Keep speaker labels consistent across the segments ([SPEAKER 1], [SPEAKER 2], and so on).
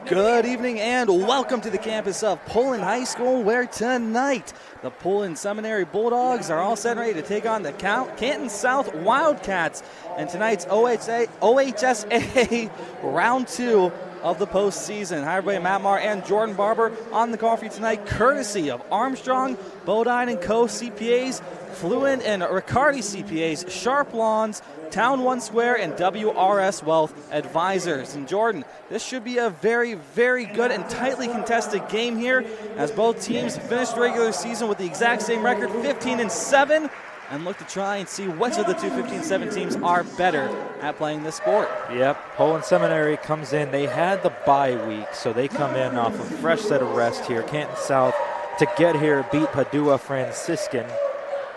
[SPEAKER 1] Good evening and welcome to the campus of Poland High School, where tonight the Poland Seminary Bulldogs are all set and ready to take on the Canton South Wildcats and tonight's OHSA Round 2 of the postseason. Hi everybody, Matt Marr and Jordan Barber on the call for you tonight, courtesy of Armstrong, Bodine & Co. CPAs, Fluent and Riccardi CPAs, Sharp Lawns, Town One Square, and WRS Wealth Advisors. And Jordan, this should be a very, very good and tightly contested game here, as both teams finished the regular season with the exact same record, 15-7, and look to try and see which of the two 15-7 teams are better at playing this sport.
[SPEAKER 2] Yep, Poland Seminary comes in. They had the bye week, so they come in off a fresh set of rest here. Canton South, to get here, beat Padua Franciscan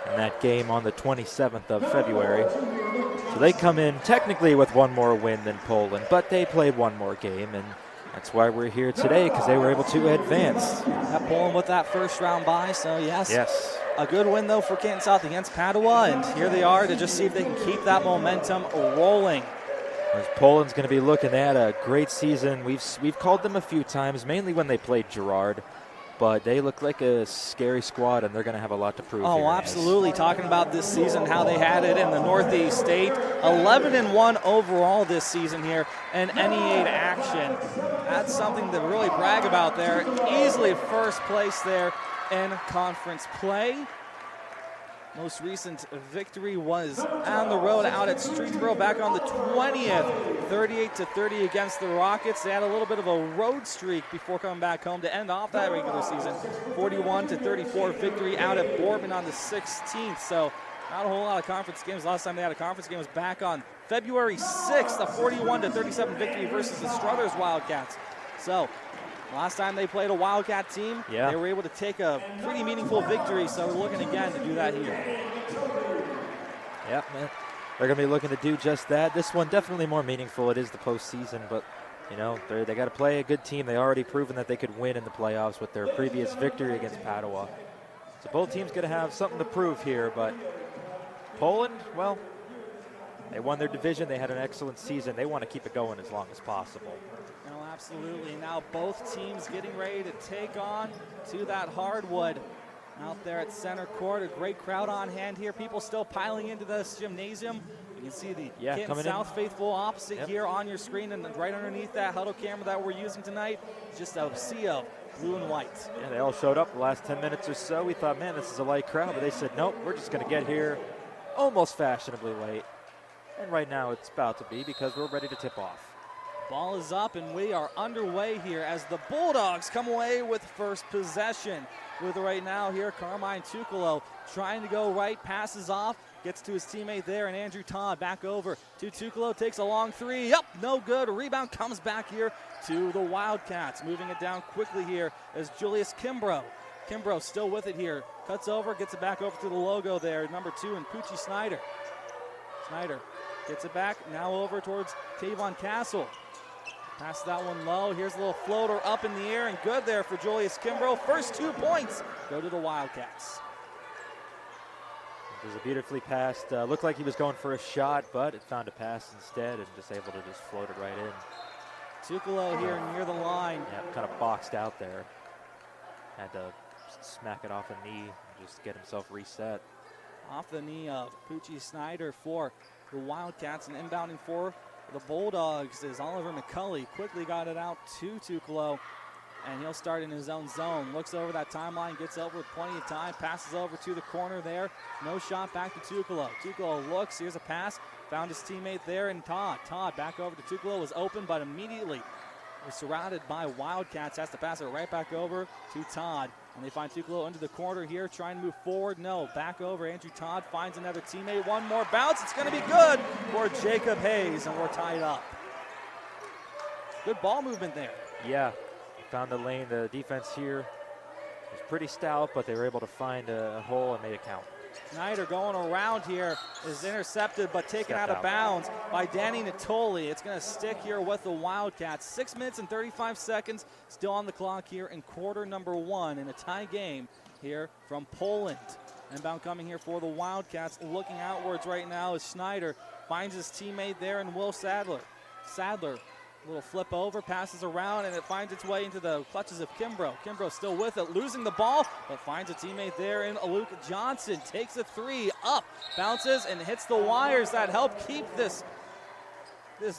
[SPEAKER 2] in that game on the 27th of February. So they come in technically with one more win than Poland, but they played one more game, and that's why we're here today, because they were able to advance.
[SPEAKER 1] Poland with that first round bye, so
[SPEAKER 2] yes.
[SPEAKER 1] A good win, though, for Canton South against Padua, and here they are to just see if they can keep that momentum rolling.
[SPEAKER 2] As Poland's going to be looking, they had a great season. We've called them a few times, mainly when they played Girard, but they look like a scary squad, and they're going to have a lot to prove here.
[SPEAKER 1] Oh, absolutely. Talking about this season, how they had it in the Northeast State, 11-1 overall this season here in NE8 action. That's something to really brag about there. Easily first place there in conference play. Most recent victory was on the road out at Streetsboro back on the 20th, 38-30 against the Rockets. They had a little bit of a road streak before coming back home to end off that regular season. 41-34 victory out at Boardman on the 16th. So not a whole lot of conference games. Last time they had a conference game was back on February 6th, a 41-37 victory versus the Struthers Wildcats. So last time they played a Wildcat team, they were able to take a pretty meaningful victory, so we're looking again to do that here.
[SPEAKER 2] Yep, man. They're going to be looking to do just that. This one definitely more meaningful. It is the postseason, but, you know, they got to play a good team. They already proven that they could win in the playoffs with their previous victory against Padua. So both teams going to have something to prove here, but Poland, well, they won their division. They had an excellent season. They want to keep it going as long as possible.
[SPEAKER 1] Absolutely. Now both teams getting ready to take on to that hardwood out there at center court. A great crowd on hand here. People still piling into this gymnasium. You can see the Canton South faithful opposite here on your screen, and right underneath that huddle camera that we're using tonight, just a sea of blue and white.
[SPEAKER 2] Yeah, they all showed up the last 10 minutes or so. We thought, man, this is a light crowd, but they said, nope, we're just going to get here almost fashionably late. And right now it's about to be, because we're ready to tip off.
[SPEAKER 1] Ball is up, and we are underway here as the Bulldogs come away with first possession. With right now here, Carmine Tucolo trying to go right, passes off, gets to his teammate there, and Andrew Todd back over to Tucolo, takes a long three. Yep, no good. A rebound comes back here to the Wildcats. Moving it down quickly here is Julius Kimbrough. Kimbrough still with it here. Cuts over, gets it back over to the logo there, number 2, and Poochie Snyder. Snyder gets it back, now over towards Tavon Castle. Pass that one low. Here's a little floater up in the air, and good there for Julius Kimbrough. First 2 points go to the Wildcats.
[SPEAKER 2] It was a beautifully passed. Looked like he was going for a shot, but it found a pass instead and just able to just float it right in.
[SPEAKER 1] Tucolo here near the line.
[SPEAKER 2] Yeah, kind of boxed out there. Had to smack it off a knee and just get himself reset.
[SPEAKER 1] Off the knee of Poochie Snyder for the Wildcats, and inbounding for the Bulldogs is Oliver McCulley. Quickly got it out to Tucolo, and he'll start in his own zone. Looks over that timeline, gets over with plenty of time, passes over to the corner there. No shot, back to Tucolo. Tucolo looks, here's a pass, found his teammate there, and Todd back over to Tucolo, was open, but immediately was surrounded by Wildcats, has to pass it right back over to Todd. And they find Tucolo into the corner here, trying to move forward. No, back over. Andrew Todd finds another teammate. One more bounce. It's going to be good for Jacob Hayes, and we're tied up. Good ball movement there.
[SPEAKER 2] Yeah, found the lane. The defense here was pretty stout, but they were able to find a hole and made it count.
[SPEAKER 1] Snyder going around here is intercepted, but taken out of bounds by Danny Natoli. It's going to stick here with the Wildcats. 6 minutes and 35 seconds still on the clock here in quarter number 1 in a tie game here from Poland. Inbound coming here for the Wildcats. Looking outwards right now is Snyder. Finds his teammate there in Will Sadler. Sadler Little flip over, passes around, and it finds its way into the clutches of Kimbrough. Kimbrough still with it, losing the ball, but finds a teammate there in Luke Johnson. Takes a three, up, bounces, and hits the wires that help keep this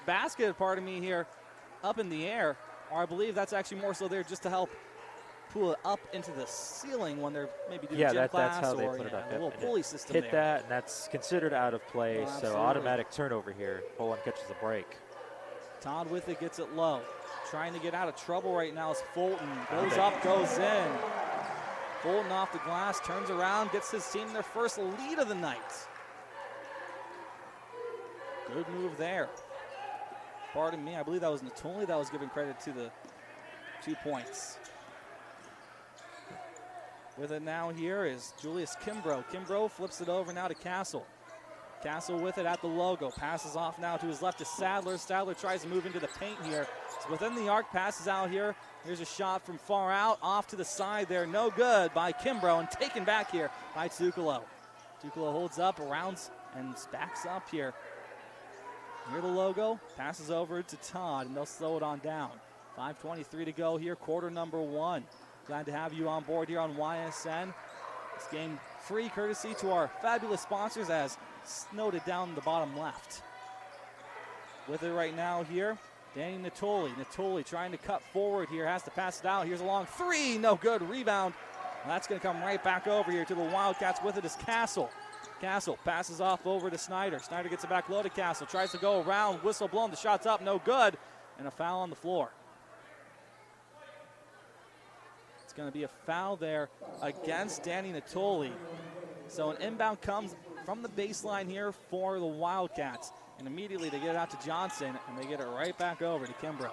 [SPEAKER 1] basket, here, up in the air. Or I believe that's actually more so there just to help pull it up into the ceiling when they're maybe doing gym class,
[SPEAKER 2] that's how they
[SPEAKER 1] or
[SPEAKER 2] put it up.
[SPEAKER 1] a little pulley system
[SPEAKER 2] hit
[SPEAKER 1] there.
[SPEAKER 2] That, and that's considered out of play, so
[SPEAKER 1] Absolutely.
[SPEAKER 2] automatic turnover here. Poland catches a break.
[SPEAKER 1] Todd with it, gets it low. Trying to get out of trouble right now is Fulton. Goes up, goes in. Fulton off the glass, turns around, gets his team their first lead of the night. Good move there. Pardon me, I believe that was Natoli that was giving credit to the 2 points. With it now here is Julius Kimbrough. Kimbrough flips it over now to Castle. Castle with it at the logo. Passes off now to his left to Sadler. Sadler tries to move into the paint here. It's within the arc, passes out here. Here's a shot from far out, off to the side there. No good by Kimbrough, and taken back here by Tukalo. Tukalo holds up, rounds, and backs up here. Near the logo, passes over to Todd, and they'll slow it on down. 5:23 to go here, quarter number 1. Glad to have you on board here on YSN. This game free courtesy to our fabulous sponsors, as noted down the bottom left. With it right now here, Danny Natoli. Natoli trying to cut forward here, has to pass it out. Here's a long three, no good. Rebound. That's going to come right back over here to the Wildcats. With it is Castle. Castle passes off over to Snyder. Snyder gets it back low to Castle. Tries to go around, whistle blown. The shot's up, no good. And a foul on the floor. It's going to be a foul there against Danny Natoli. So an inbound comes from the baseline here for the Wildcats. And immediately they get it out to Johnson, and they get it right back over to Kimbrough.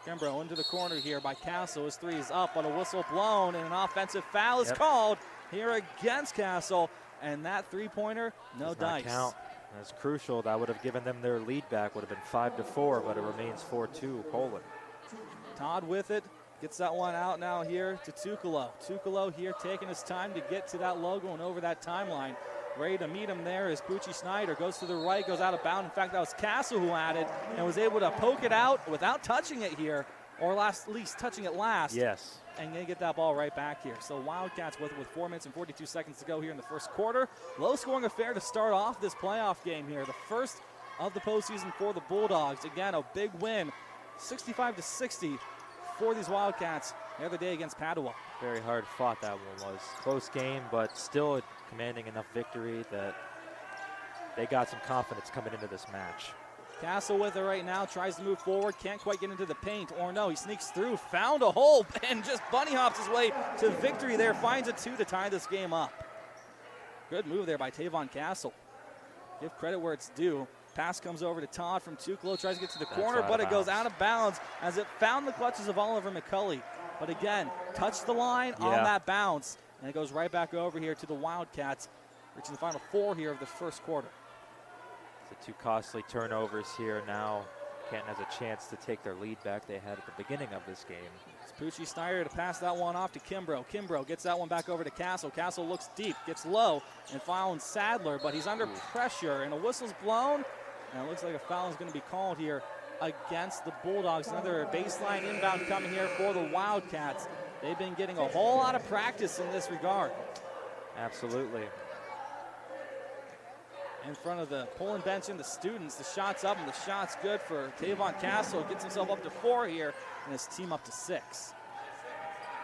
[SPEAKER 1] Kimbrough into the corner here by Castle. His three is up, but a whistle blown, and an offensive foul is called here against Castle. And that three-pointer, no dice.
[SPEAKER 2] Count. That's crucial. That would have given them their lead back. Would have been 5-4, but it remains 4-2 Poland.
[SPEAKER 1] Todd with it. Gets that one out now here to Tukalo. Tukalo here taking his time to get to that logo and over that timeline. Ready to meet him there is Poochie Snyder. Goes to the right, goes out of bounds. In fact, that was Castle who had it and was able to poke it out without touching it here, or at least touching it last.
[SPEAKER 2] Yes.
[SPEAKER 1] And they get that ball right back here. So Wildcats with 4 minutes and 42 seconds to go here in the first quarter. Low-scoring affair to start off this playoff game here. The first of the postseason for the Bulldogs. Again, a big win, 65-60 for these Wildcats the other day against Padua.
[SPEAKER 2] Very hard fought that one was. Close game, but still commanding enough victory that they got some confidence coming into this match.
[SPEAKER 1] Castle with it right now, tries to move forward, can't quite get into the paint, or no, he sneaks through, found a hole, and just bunny hops his way to victory there, finds a two to tie this game up. Good move there by Tavon Castle. Give credit where it's due. Pass comes over to Todd from Tukalo, tries to get to the corner, but it goes out of bounds as it found the clutches of Oliver McCulley. But again, touched the line on that bounce, and it goes right back over here to the Wildcats, reaching the final four here of the first quarter.
[SPEAKER 2] The two costly turnovers here now. Canton has a chance to take their lead back they had at the beginning of this game.
[SPEAKER 1] It's Poochie Snyder to pass that one off to Kimbrough. Kimbrough gets that one back over to Castle. Castle looks deep, gets low, and fouling Sadler, but he's under pressure, and a whistle's blown, and it looks like a foul is going to be called here against the Bulldogs. Another baseline inbound coming here for the Wildcats. They've been getting a whole lot of practice in this regard.
[SPEAKER 2] Absolutely.
[SPEAKER 1] In front of the Poland bench and the students, the shot's up, and the shot's good for Tavon Castle. Gets himself up to 4 here, and his team up to 6.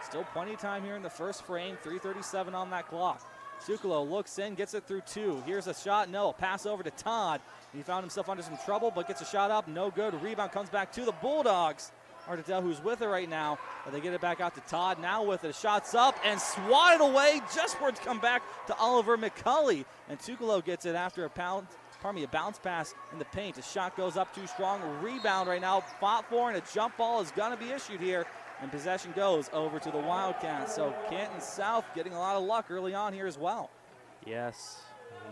[SPEAKER 1] Still plenty of time here in the first frame, 3:37 on that clock. Tukalo looks in, gets it through 2. Here's a shot, no. Pass over to Todd. He found himself under some trouble, but gets a shot up, no good. Rebound comes back to the Bulldogs. Hard to tell who's with it right now, but they get it back out to Todd. Now with it, shot's up and swatted away just for it to come back to Oliver McCulley. And Tukalo gets it after a bounce pass in the paint. A shot goes up too strong. A rebound right now, fought for, and a jump ball is going to be issued here. And possession goes over to the Wildcats. So Canton South getting a lot of luck early on here as well.
[SPEAKER 2] Yes,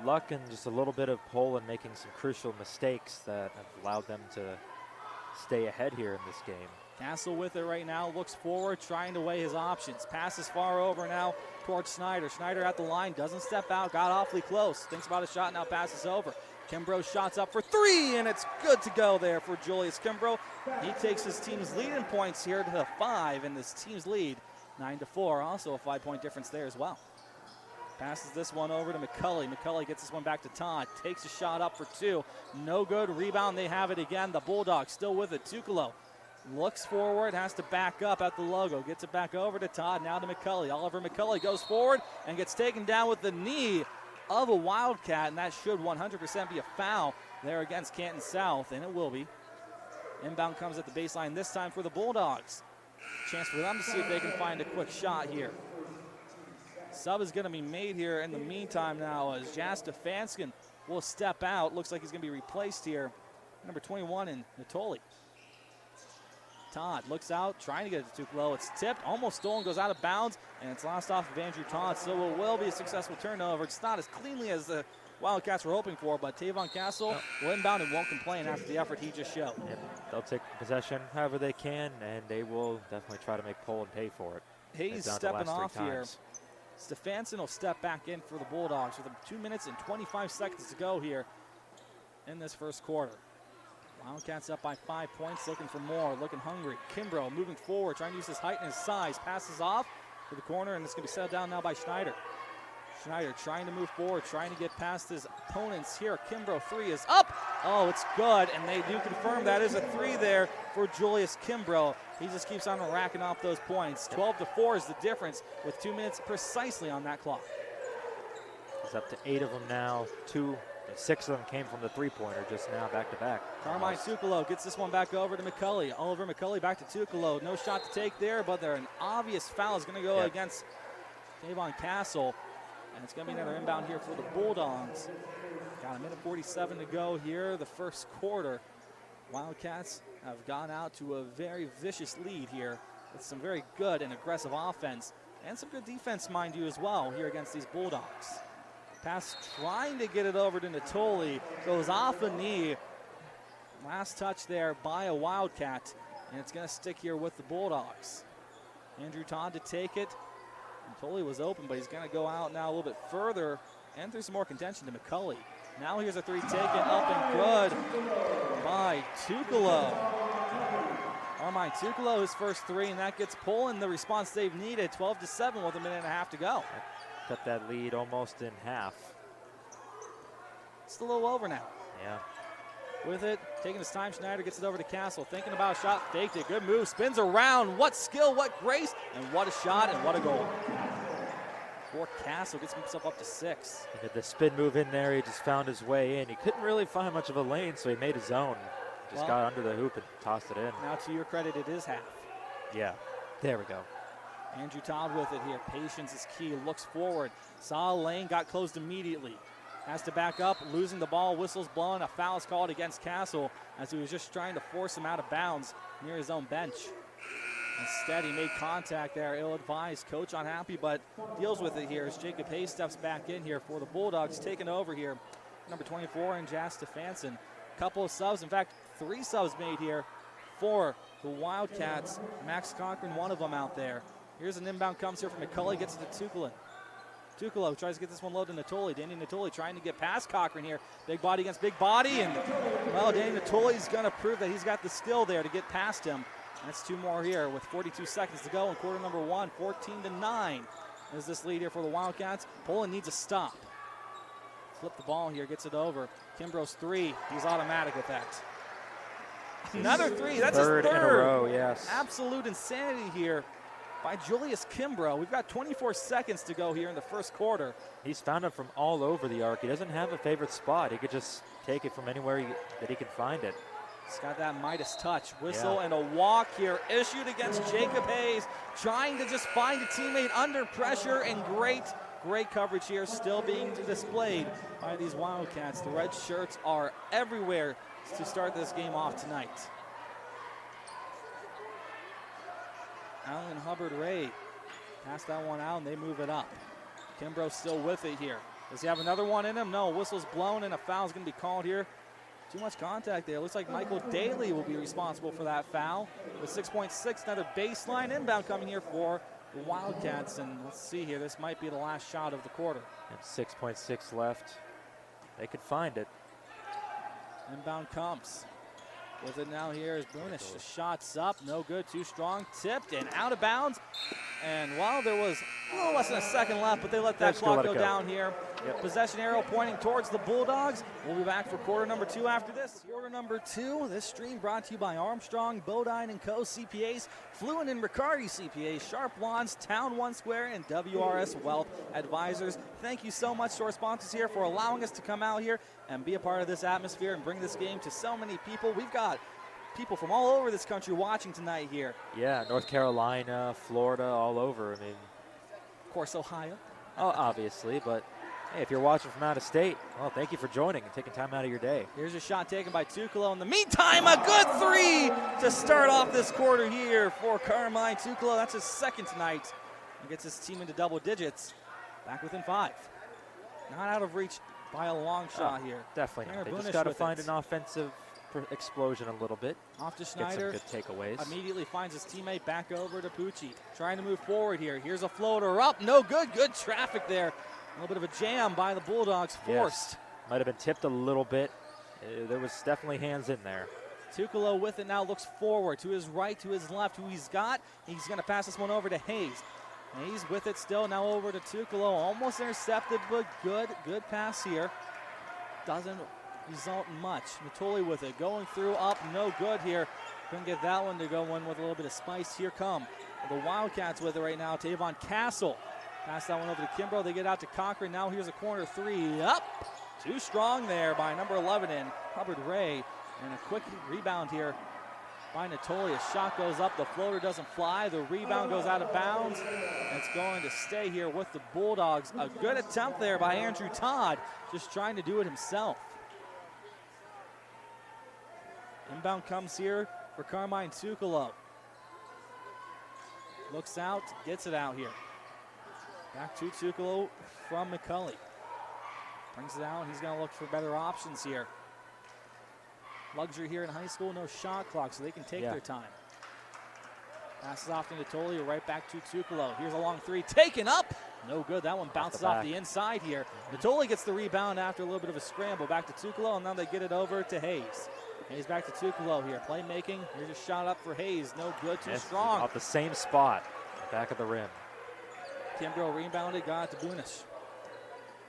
[SPEAKER 2] luck and just a little bit of Poland making some crucial mistakes that have allowed them to stay ahead here in this game.
[SPEAKER 1] Castle with it right now, looks forward, trying to weigh his options. Passes far over now towards Snyder. Snyder at the line, doesn't step out, got awfully close. Thinks about a shot, now passes over. Kimbrough shots up for 3, and it's good to go there for Julius Kimbrough. He takes his team's lead in points here to 5, and this team's lead 9-4. Also a 5-point difference there as well. Passes this one over to McCulley. McCulley gets this one back to Todd. Takes a shot up for 2. No good. Rebound. They have it again. The Bulldogs still with it. Tukalo looks forward. Has to back up at the logo. Gets it back over to Todd. Now to McCulley. Oliver McCulley goes forward and gets taken down with the knee of a Wildcat. And that should 100% be a foul there against Canton South. And it will be. Inbound comes at the baseline this time for the Bulldogs. Chance for them to see if they can find a quick shot here. Sub is going to be made here in the meantime now as Jas Stefansson will step out. Looks like he's going to be replaced here. Number 21 in Natoli. Todd looks out, trying to get it to Tukalo. It's tipped, almost stolen, goes out of bounds, and it's lost off of Andrew Todd. So it will be a successful turnover. It's not as cleanly as the Wildcats were hoping for, but Tavon Castle will inbound and won't complain after the effort he just showed.
[SPEAKER 2] Yep. They'll take possession however they can, and they will definitely try to make pull and pay for it.
[SPEAKER 1] Hayes stepping off here. Stefansson will step back in for the Bulldogs with 2 minutes and 25 seconds to go here in this first quarter. Wildcats up by 5 points, looking for more, looking hungry. Kimbrough moving forward, trying to use his height and his size. Passes off to the corner, and it's going to be settled down now by Schneider. Schneider trying to move forward, trying to get past his opponents here. Kimbrough 3 is up. Oh, it's good, and they do confirm that is a 3 there for Julius Kimbrough. He just keeps on racking off those points. 12-4 is the difference with 2 minutes precisely on that clock.
[SPEAKER 2] He's up to 8 of them now. 6 of them came from the three-pointer just now, back-to-back.
[SPEAKER 1] Carmine Tukalo gets this one back over to McCulley. Oliver McCulley back to Tukalo. No shot to take there, but an obvious foul is going to go against Tavon Castle. And it's going to be another inbound here for the Bulldogs. Got a minute 47 to go here, the first quarter. Wildcats have gone out to a very vicious lead here with some very good and aggressive offense and some good defense, mind you, as well here against these Bulldogs. Pass trying to get it over to Natoli. Goes off a knee. Last touch there by a Wildcat. And it's going to stick here with the Bulldogs. Andrew Todd to take it. Natoli was open, but he's going to go out now a little bit further and through some more contention to McCulley. Now here's a 3 taken up and good by Tukalo. Armine Tukalo, his first 3, and that gets pulling the response they've needed. 12-7 with a minute and a half to go.
[SPEAKER 2] Cut that lead almost in half.
[SPEAKER 1] It's a little over now.
[SPEAKER 2] Yeah.
[SPEAKER 1] With it, taking his time, Schneider gets it over to Castle. Thinking about a shot, faked it, good move, spins around. What skill, what grace, and what a shot, and what a goal. For Castle, gets himself up to 6.
[SPEAKER 2] He did the spin move in there, he just found his way in. He couldn't really find much of a lane, so he made his own. Just got under the hoop and tossed it in.
[SPEAKER 1] Now to your credit, it is half.
[SPEAKER 2] Yeah, there we go.
[SPEAKER 1] Andrew Todd with it here. Patience is key. Looks forward. Saw a lane, got closed immediately. Has to back up, losing the ball. Whistle's blowing. A foul is called against Castle as he was just trying to force him out of bounds near his own bench. Instead, he made contact there. Ill-advised. Coach unhappy, but deals with it here as Jacob Hayes steps back in here for the Bulldogs, taking over here. Number 24 and Jas Stefansson. Couple of subs. In fact, 3 subs made here for the Wildcats. Max Cochran, one of them out there. Here's an inbound, comes here from McCulley, gets it to Tukalo. Tukalo tries to get this one low to Natoli. Danny Natoli trying to get past Cochran here. Big body against big body, and well, Danny Natoli's going to prove that he's got the skill there to get past him. That's 2 more here with 42 seconds to go in quarter number 1. 14-9 is this lead here for the Wildcats. Poland needs a stop. Flip the ball here, gets it over. Kimbrough's 3, he's automatic with that. Another 3, that's
[SPEAKER 2] third
[SPEAKER 1] his 3rd.
[SPEAKER 2] In a row, yes.
[SPEAKER 1] Absolute insanity here by Julius Kimbrough. We've got 24 seconds to go here in the first quarter.
[SPEAKER 2] He's found it from all over the arc. He doesn't have a favorite spot. He could just take it from anywhere that he can find it.
[SPEAKER 1] He's got that Midas touch. Whistle and a walk here issued against Jacob Hayes, trying to just find a teammate under pressure, and great coverage here still being displayed by these Wildcats. The red shirts are everywhere to start this game off tonight. Allen Hubbard-Ray pass that one out, and they move it up. Kimbrough still with it here. Does he have another one in him? No, whistle's blown, and a foul's going to be called here. Too much contact there. Looks like Michael Daly will be responsible for that foul. With 6.6, another baseline inbound coming here for the Wildcats. And let's see here, this might be the last shot of the quarter.
[SPEAKER 2] And 6.6 left. They could find it.
[SPEAKER 1] Inbound comes. With it now here is Boonish. The shot's up, no good, too strong, tipped and out of bounds. And while there was a little less than a second left, but they let that clock go down here. Yep. Possession arrow pointing towards the Bulldogs. We'll be back for quarter number 2 after this. Quarter number 2, this stream brought to you by Armstrong, Bodine & Co. CPAs, Fluent and Riccardi CPAs, Sharp Wands, Town One Square, and WRS Wealth Advisors. Thank you so much to our sponsors here for allowing us to come out here and be a part of this atmosphere and bring this game to so many people. We've got people from all over this country watching tonight here.
[SPEAKER 2] Yeah, North Carolina, Florida, all over. I mean,
[SPEAKER 1] of course, Ohio.
[SPEAKER 2] Oh, obviously, but hey, if you're watching from out of state, well, thank you for joining and taking time out of your day.
[SPEAKER 1] Here's a shot taken by Tuccolo. In the meantime, a good 3 to start off this quarter here for Carmine Tuccolo. That's his second tonight. He gets his team into double digits. Back within 5. Not out of reach by a long shot here.
[SPEAKER 2] Definitely not. They just got to find an offensive explosion a little bit.
[SPEAKER 1] Off to Schneider.
[SPEAKER 2] Get some good takeaways.
[SPEAKER 1] Immediately finds his teammate back over to Pucci. Trying to move forward here. Here's a floater up. No good. Good traffic there. A little bit of a jam by the Bulldogs, forced.
[SPEAKER 2] Yes. Might have been tipped a little bit. There was definitely hands in there.
[SPEAKER 1] Tuccolo with it now, looks forward to his right, to his left. Who he's got, he's going to pass this one over to Hayes. Hayes with it still, now over to Tuccolo. Almost intercepted, but good pass here. Doesn't result in much. Natoli with it, going through, up, no good here. Couldn't get that one to go in with a little bit of spice. Here come the Wildcats with it right now. Tavon Castle. Pass that one over to Kimbrough. They get out to Cochran. Now here's a corner 3. Up. Too strong there by number 11 in Hubbard Ray. And a quick rebound here by Natoli. A shot goes up. The floater doesn't fly. The rebound goes out of bounds. And it's going to stay here with the Bulldogs. A good attempt there by Andrew Todd. Just trying to do it himself. Inbound comes here for Carmine Tuccolo. Looks out. Gets it out here. Back to Tuccolo from McCulley. Brings it out. He's going to look for better options here. Luxury here in high school, no shot clock, so they can take their time. Passes off to Natoli, right back to Tuccolo. Here's a long 3, taken up. No good. That one bounces off the inside here. Natoli gets the rebound after a little bit of a scramble. Back to Tuccolo, and now they get it over to Hayes. Hayes back to Tuccolo here. Playmaking. Here's a shot up for Hayes. No good. Too strong.
[SPEAKER 2] Off the same spot. Back of the rim.
[SPEAKER 1] Kimbrough rebounded, got it to Boonish.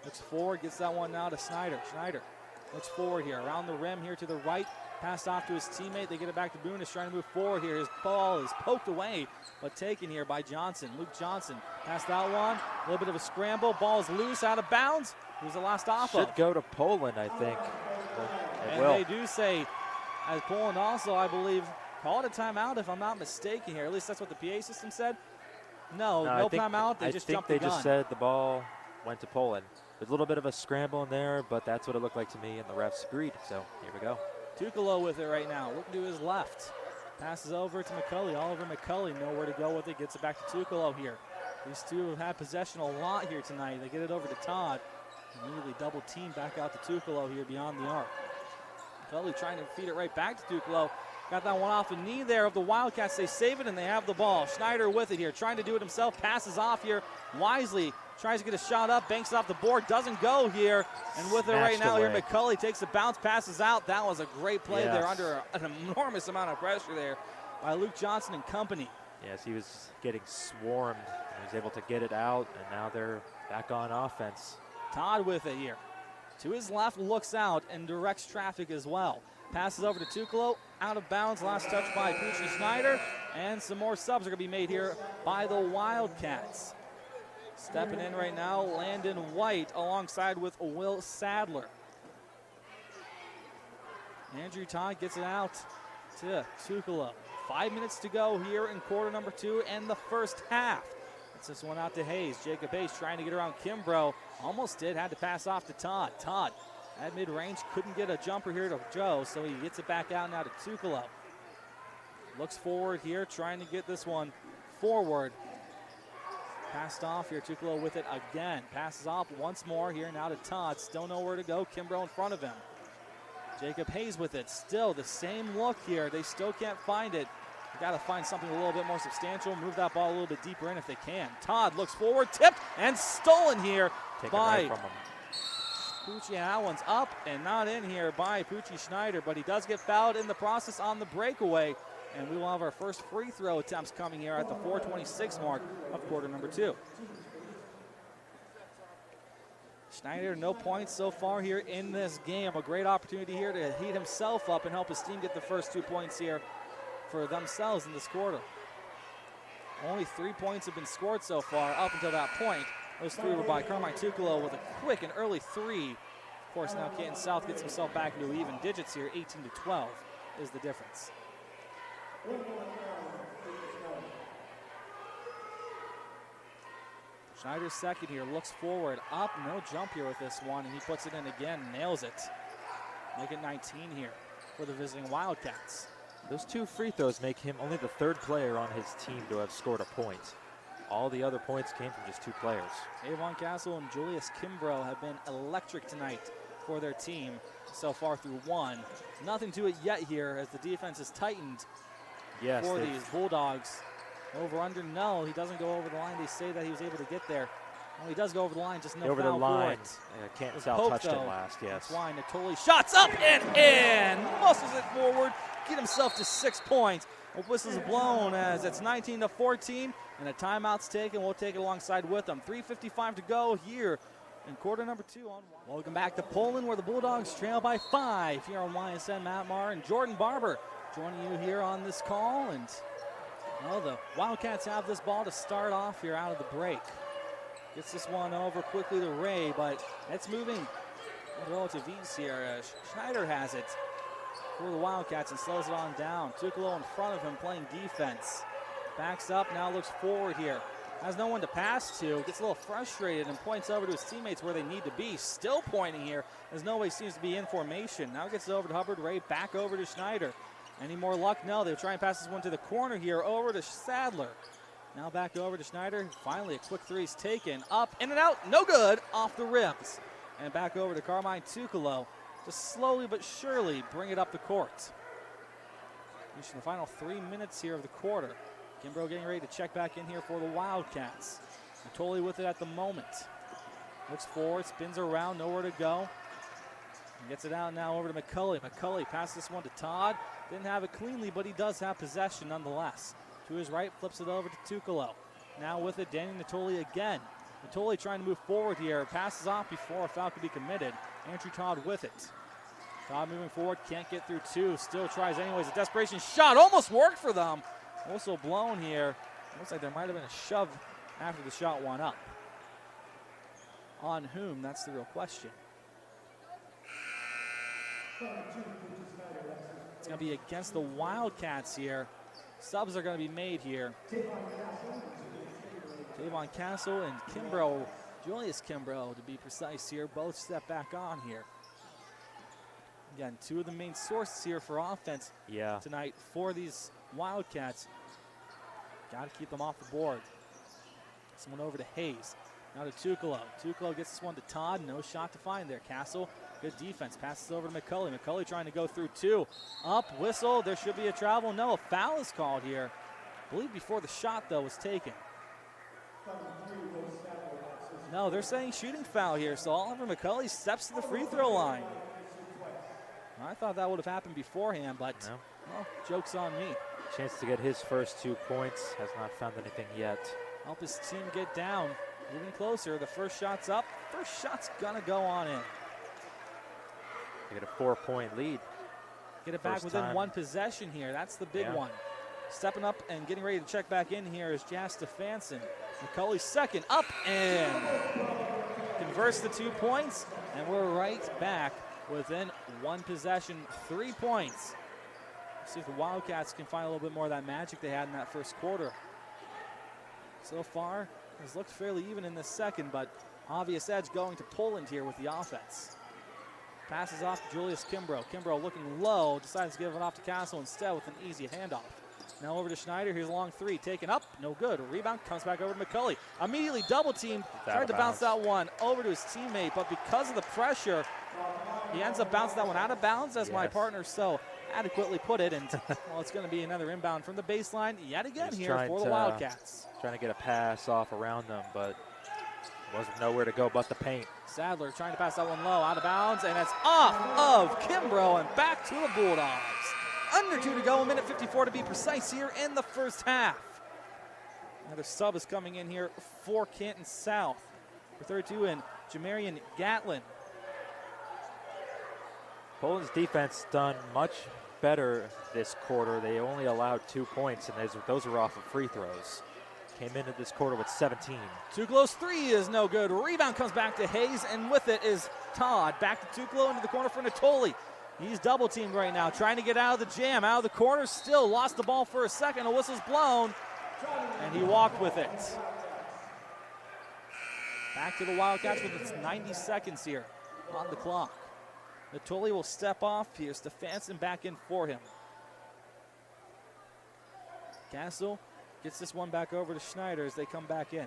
[SPEAKER 1] Looks forward, gets that one now to Schneider. Schneider looks forward here, around the rim here to the right. Passed off to his teammate. They get it back to Boonish, trying to move forward here. His ball is poked away, but taken here by Johnson. Luke Johnson passed that one. A little bit of a scramble. Ball is loose, out of bounds. Who's the last off of?
[SPEAKER 2] Should go to Poland, I think.
[SPEAKER 1] And they do say, as Poland also, I believe, called a timeout if I'm not mistaken here. At least that's what the PA system said. No timeout. They just jumped the gun.
[SPEAKER 2] They just said the ball went to Poland. There's a little bit of a scramble in there, but that's what it looked like to me, and the refs agreed. So here we go.
[SPEAKER 1] Tuccolo with it right now. Looking to his left. Passes over to McCulley. Oliver McCulley, nowhere to go with it. Gets it back to Tuccolo here. These two have had possession a lot here tonight. They get it over to Todd. Immediately double team back out to Tuccolo here beyond the arc. McCulley trying to feed it right back to Tuccolo. Got that one off the knee there of the Wildcats. They save it and they have the ball. Schneider with it here, trying to do it himself. Passes off here wisely. Tries to get a shot up, banks it off the board, doesn't go here. And with it right now here, McCulley takes the bounce, passes out. That was a great play there under an enormous amount of pressure there by Luke Johnson and company.
[SPEAKER 2] Yes, he was getting swarmed. He was able to get it out, and now they're back on offense.
[SPEAKER 1] Todd with it here. To his left, looks out and directs traffic as well. Passes over to Tuccolo, out of bounds. Last touch by Pucci Schneider. And some more subs are going to be made here by the Wildcats. Stepping in right now, Landon White alongside with Will Sadler. Andrew Todd gets it out to Tuccolo. 5 minutes to go here in quarter number 2 and the first half. Gets this one out to Hayes. Jacob Hayes trying to get around Kimbrough. Almost did, had to pass off to Todd. Todd at mid-range, couldn't get a jumper here to Joe, so he gets it back out now to Tuccolo. Looks forward here, trying to get this one forward. Passed off here, Tuccolo with it again. Passes off once more here now to Todd. Still nowhere to go, Kimbrough in front of him. Jacob Hayes with it, still the same look here. They still can't find it. They got to find something a little bit more substantial, move that ball a little bit deeper in if they can. Todd looks forward, tipped and stolen here by Pucci, and that one's up and not in here by Pucci Schneider, but he does get fouled in the process on the breakaway. And we will have our first free throw attempts coming here at the 4:26 mark of quarter number 2. Schneider, no points so far here in this game. A great opportunity here to heat himself up and help his team get the first 2 points here for themselves in this quarter. Only 3 points have been scored so far up until that point. Those 3 were by Carmine Tuccolo with a quick and early 3. Of course, now Canton South gets himself back into even digits here. 18-12 is the difference. Schneider's second here, looks forward, up, no jump here with this one, and he puts it in again, nails it. Make it 19 here for the visiting Wildcats.
[SPEAKER 2] Those 2 free throws make him only the 3rd player on his team to have scored a point. All the other points came from just 2 players.
[SPEAKER 1] Avon Castle and Julius Kimbrough have been electric tonight for their team so far through 1. Nothing to it yet here as the defense is tightened for these Bulldogs. Over under, no, he doesn't go over the line. They say that he was able to get there. Well, he does go over the line, just no
[SPEAKER 2] over
[SPEAKER 1] foul
[SPEAKER 2] the line.
[SPEAKER 1] for it.
[SPEAKER 2] Canton South touched him last, yes.
[SPEAKER 1] That's why Natoli shots up and in, muscles it forward, get himself to 6 points. A whistle's blown as it's 19-14, and a timeout's taken. We'll take it alongside with them. 3:55 to go here in quarter number 2. Welcome back to Poland, where the Bulldogs trail by 5 here on YSN. Matt Maher and Jordan Barber joining you here on this call. And well, the Wildcats have this ball to start off here out of the break. Gets this one over quickly to Ray, but it's moving with relative ease here. Schneider has it for the Wildcats and slows it on down. Tuccolo in front of him playing defense. Backs up, now looks forward here. Has no one to pass to, gets a little frustrated and points over to his teammates where they need to be. Still pointing here as nobody seems to be in formation. Now gets it over to Hubbard, Ray back over to Schneider. Any more luck? No, they'll try and pass this one to the corner here, over to Sadler. Now back over to Schneider. Finally, a quick 3 is taken. Up, in and out, no good, off the rims. And back over to Carmine Tuccolo to slowly but surely bring it up the court. Reaching the final 3 minutes here of the quarter. Kimbrough getting ready to check back in here for the Wildcats. Natoli with it at the moment. Looks forward, spins around, nowhere to go. And gets it out now over to McCulley. McCulley passes this one to Todd. Didn't have it cleanly, but he does have possession nonetheless. To his right, flips it over to Tuccolo. Now with it, Danny Natoli again. Natoli trying to move forward here. Passes off before a foul could be committed. Andrew Todd with it. Todd moving forward, can't get through 2. Still tries anyways. A desperation shot almost worked for them. Whistle blown here. Looks like there might have been a shove after the shot went up. On whom? That's the real question. It's going to be against the Wildcats here. Subs are going to be made here. Tavon Castle and Kimbrough, Julius Kimbrough to be precise here, both step back on here. Again, 2 of the main sources here for offense tonight for these Wildcats. Got to keep them off the board. Someone over to Hayes. Now to Tuccolo. Tuccolo gets this one to Todd. No shot to find there. Castle, good defense. Passes over to McCulley. McCulley trying to go through 2. Up, whistle. There should be a travel. No, a foul is called here. I believe before the shot, though, was taken. No, they're saying shooting foul here. So Oliver McCulley steps to the free throw line. I thought that would have happened beforehand, but well, joke's on me.
[SPEAKER 2] Chance to get his first 2 points. Has not found anything yet.
[SPEAKER 1] Help his team get down. Moving closer. The first shot's up. First shot's going to go on in.
[SPEAKER 2] They get a 4-point lead.
[SPEAKER 1] Get it back within 1 possession here. That's the big one. Stepping up and getting ready to check back in here is Jas Stefanson. McCulley's second. Up and converts the 2 points. And we're right back within 1 possession. 3 points. See if the Wildcats can find a little bit more of that magic they had in that first quarter. So far, it's looked fairly even in this second, but obvious edge going to Poland here with the offense. Passes off to Julius Kimbrough. Kimbrough looking low, decides to give it off to Castle instead with an easy handoff. Now over to Schneider. Here's a long 3, taken up, no good. A rebound comes back over to McCulley. Immediately double teamed, tried to bounce that one over to his teammate, but because of the pressure, he ends up bouncing that one out of bounds, as my partner so adequately put it. And well, it's going to be another inbound from the baseline yet again here for the Wildcats.
[SPEAKER 2] Trying to get a pass off around them, but Wasn't nowhere to go but the paint.
[SPEAKER 1] Sadler trying to pass that one low, out of bounds, and it's off of Kimbrough and back to the Bulldogs. Under 2 to go, a minute 54 to be precise here in the first half. Another sub is coming in here for Canton South. For 32 in Jamarian Gatlin.
[SPEAKER 2] Poland's defense done much better this quarter. They only allowed 2 points, and those were off of free throws. Came into this quarter with 17.
[SPEAKER 1] Tucolo's three is no good. Rebound comes back to Hayes, and with it is Todd. Back to Tucolo into the corner for Natoli. He's double teamed right now, trying to get out of the jam. Out of the corner, still lost the ball for a second. A whistle's blown, and he walked with it. Back to the Wildcats with its 90 seconds here on the clock. Natoli will step off here. Stefanson back in for him. Castle gets this one back over to Schneider as they come back in.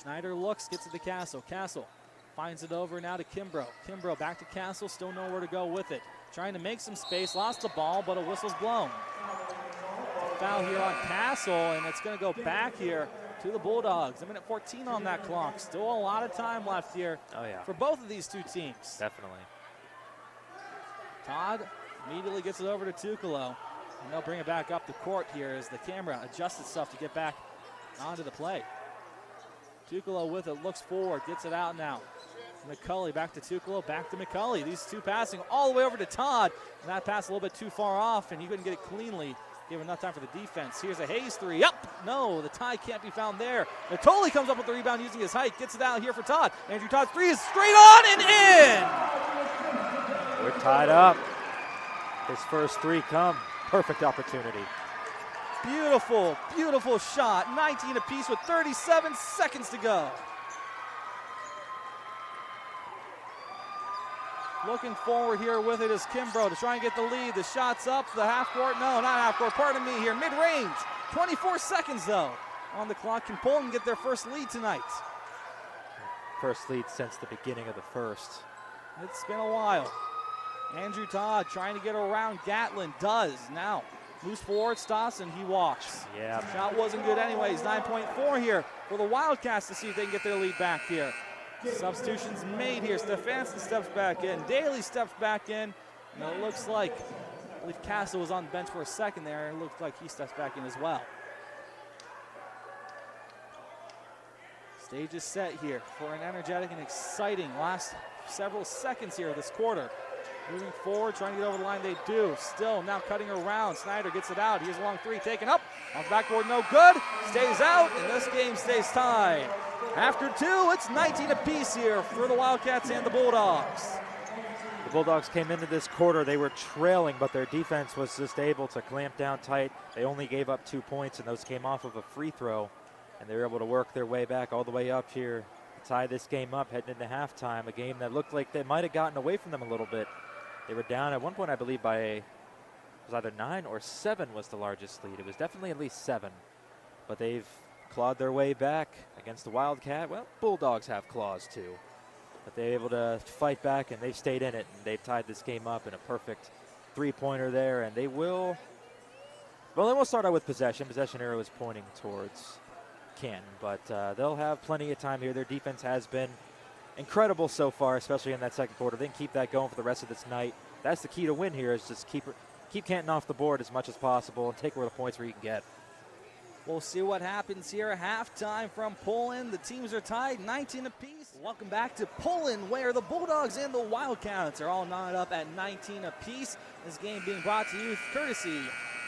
[SPEAKER 1] Schneider looks, gets it to Castle. Castle finds it over now to Kimbrough. Kimbrough back to Castle, still nowhere to go with it. Trying to make some space, lost the ball, but a whistle's blown. Foul here on Castle, and it's going to go back here to the Bulldogs. A minute 14 on that clock. Still a lot of time left here for both of these two teams.
[SPEAKER 2] Definitely.
[SPEAKER 1] Todd immediately gets it over to Tucolo, and they'll bring it back up the court here as the camera adjusts itself to get back onto the play. Tucolo with it, looks forward, gets it out now. McCulley back to Tucolo, back to McCulley. These two passing all the way over to Todd. And that pass a little bit too far off, and he couldn't get it cleanly. Give enough time for the defense. Here's a Hayes three. Up! No, the tie can't be found there. Natoli comes up with the rebound using his height. Gets it out here for Todd. Andrew Todd's three is straight on and in!
[SPEAKER 2] We're tied up. His first three come. Perfect opportunity.
[SPEAKER 1] Beautiful, beautiful shot. 19 apiece with 37 seconds to go. Looking forward here with it is Kimbrough to try and get the lead. The shot's up, the half court. No, not half court, pardon me here. Mid-range. 24 seconds though on the clock. Can Poland get their first lead tonight?
[SPEAKER 2] First lead since the beginning of the first.
[SPEAKER 1] It's been a while. Andrew Todd trying to get around Gatlin. Does now. Moves forward, stops, and he walks.
[SPEAKER 2] Yeah.
[SPEAKER 1] Shot wasn't good anyways. 9.4 here for the Wildcats to see if they can get their lead back here. Substitutions made here. Stefanson steps back in. Daly steps back in. And it looks like, I believe Castle was on the bench for a second there. And it looks like he steps back in as well. Stage is set here for an energetic and exciting last several seconds here of this quarter. Moving forward, trying to get over the line, they do. Still now cutting around. Snyder gets it out. Here's a long three, taken up. Off the backboard, no good. Stays out, and this game stays tied. After two, it's 19 apiece here for the Wildcats and the Bulldogs.
[SPEAKER 2] The Bulldogs came into this quarter, they were trailing, but their defense was just able to clamp down tight. They only gave up 2 points, and those came off of a free throw, and they were able to work their way back all the way up here to tie this game up heading into halftime, a game that looked like they might have gotten away from them a little bit. They were down at one point, I believe, by it was either 9 or 7 was the largest lead. It was definitely at least 7. But they've clawed their way back against the Wildcat. Well, Bulldogs have claws too. But they're able to fight back, and they've stayed in it, and they've tied this game up in a perfect three-pointer there. And they will start out with possession. Possession arrow is pointing towards Canton, but they'll have plenty of time here. Their defense has been incredible so far, especially in that second quarter. They can keep that going for the rest of this night. That's the key to win here, is just keep Canton off the board as much as possible and take where the points where you can get.
[SPEAKER 1] We'll see what happens here. Halftime from Poland. The teams are tied 19 apiece. Welcome back to Poland, where the Bulldogs and the Wildcats are all knotted up at 19 apiece. This game being brought to you courtesy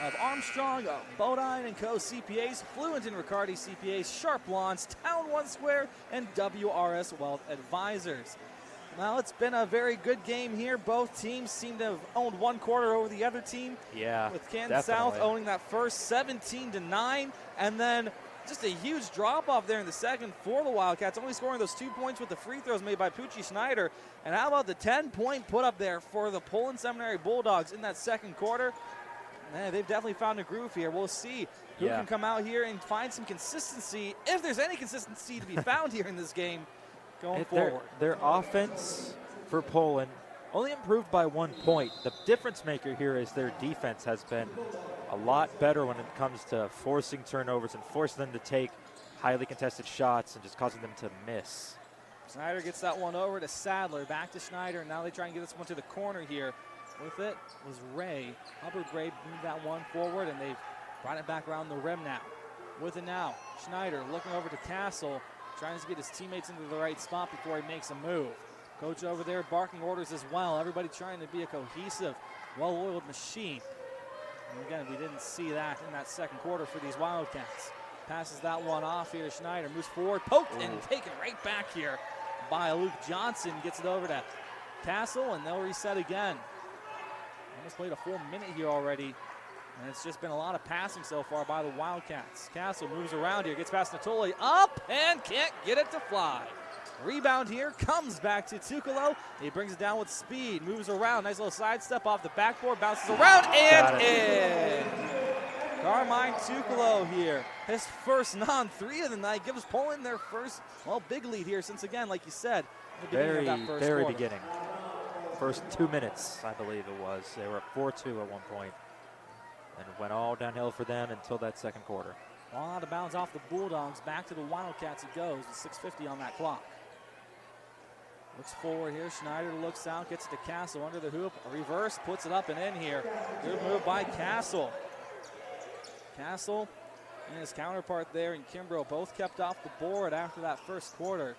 [SPEAKER 1] of Armstrong, Bodine & Co. CPAs, Fluent and Riccardi CPAs, Sharp Lawns, Town One Square, and WRS Wealth Advisors. Well, it's been a very good game here. Both teams seem to have owned one quarter over the other team.
[SPEAKER 2] Yeah,
[SPEAKER 1] with Canton South owning that first 17-9, and then just a huge drop-off there in the second for the Wildcats, only scoring those 2 points with the free throws made by Pucci Schneider. And how about the 10-point put up there for the Poland Seminary Bulldogs in that second quarter? Man, they've definitely found a groove here. We'll see who can come out here and find some consistency, if there's any consistency to be found here in this game going forward.
[SPEAKER 2] Their offense for Poland Only improved by 1 point. The difference maker here is their defense has been a lot better when it comes to forcing turnovers and forcing them to take highly contested shots and just causing them to miss.
[SPEAKER 1] Schneider gets that one over to Sadler. Back to Schneider. Now they try and get this one to the corner here. With it was Ray. Hubbard Ray moved that one forward, and they've brought it back around the rim now. With it now, Schneider looking over to Castle, trying to get his teammates into the right spot before he makes a move. Coach over there barking orders as well. Everybody trying to be a cohesive, well-oiled machine. And again, we didn't see that in that second quarter for these Wildcats. Passes that one off here to Schneider. Moves forward, poked, and taken right back here by Luke Johnson. Gets it over to Castle, and they'll reset again. Almost played a full minute here already, and it's just been a lot of passing so far by the Wildcats. Castle moves around here, gets past Natoli, up, and can't get it to fly. Rebound here, comes back to Tukalo. He brings it down with speed, moves around, nice little sidestep off the backboard, bounces around, and in. Carmine Tukalo here, his first non-3 of the night, gives Poland their first, big lead here since, again, like you said, the beginning of that first
[SPEAKER 2] very
[SPEAKER 1] quarter.
[SPEAKER 2] beginning. First 2 minutes, I believe it was. They were up 4-2 at one point, and it went all downhill for them until that second quarter.
[SPEAKER 1] Ball out of bounds off the Bulldogs, back to the Wildcats it goes with 6:50 on that clock. Looks forward here, Schneider looks out, gets it to Castle under the hoop, a reverse, puts it up and in here. Good move by Castle. Castle and his counterpart there in Kimbrough both kept off the board after that first quarter.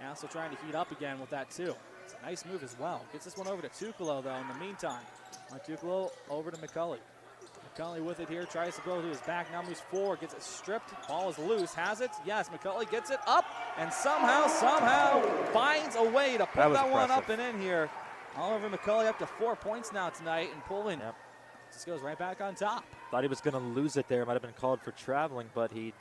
[SPEAKER 1] Castle trying to heat up again with that too. It's a nice move as well. Gets this one over to Tukalo though in the meantime. Tukalo over to McCulley. McCulley with it here, tries to go to his back, now moves forward, gets it stripped, ball is loose, has it, yes, McCulley gets it up, and somehow finds a way to put that one up and in here. Oliver McCulley up to 4 points now tonight, and Poland just goes right back on top.
[SPEAKER 2] Thought he was going to lose it there, might have been called for traveling, but he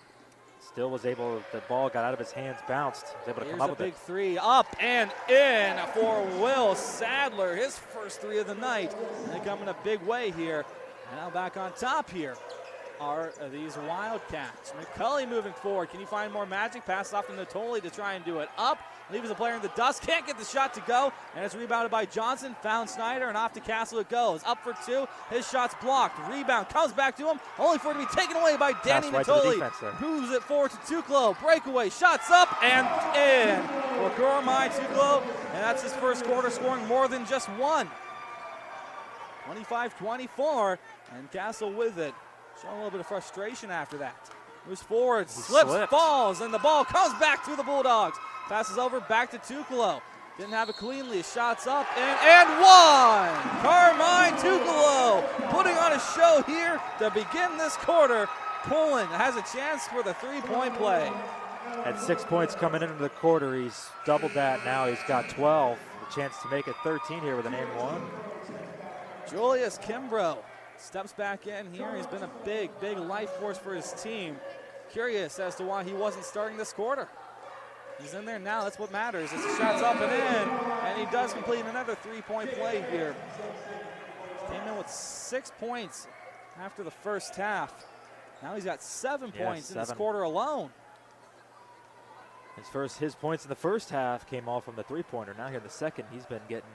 [SPEAKER 2] still was able, the ball got out of his hands, bounced, was able to come up with it.
[SPEAKER 1] Here's a big three, up and in for Will Sadler, his first 3 of the night, and they come in a big way here. Now back on top here are these Wildcats. McCulley moving forward. Can he find more magic? Pass off to Natoli to try and do it up. Leaves the player in the dust. Can't get the shot to go. And it's rebounded by Johnson. Found Snyder and off to Castle it goes. Up for 2. His shot's blocked. Rebound comes back to him. Only for it to be taken away by Danny Natoli. Moves it forward to Tuklo. Breakaway. Shots up and in for Carmine Tuklo. And that's his first quarter scoring more than just one. 25-24, and Castle with it. Showing a little bit of frustration after that. Moves forward, slips, falls, and the ball comes back to the Bulldogs. Passes over back to Tukalo. Didn't have it cleanly. Shots up and one. Carmine Tukalo putting on a show here to begin this quarter. Poland has a chance for the 3-point play.
[SPEAKER 2] At 6 points coming into the quarter, he's doubled that. Now he's got 12. A chance to make it 13 here with an and one.
[SPEAKER 1] Julius Kimbrough steps back in here. He's been a big life force for his team. Curious as to why he wasn't starting this quarter. He's in there now. That's what matters. It's the shots up and in, and he does complete another 3-point play here. Came in with 6 points after the first half. Now he's got 7 points in this quarter alone.
[SPEAKER 2] His points in the first half came all from the three-pointer. Now here in the second, he's been getting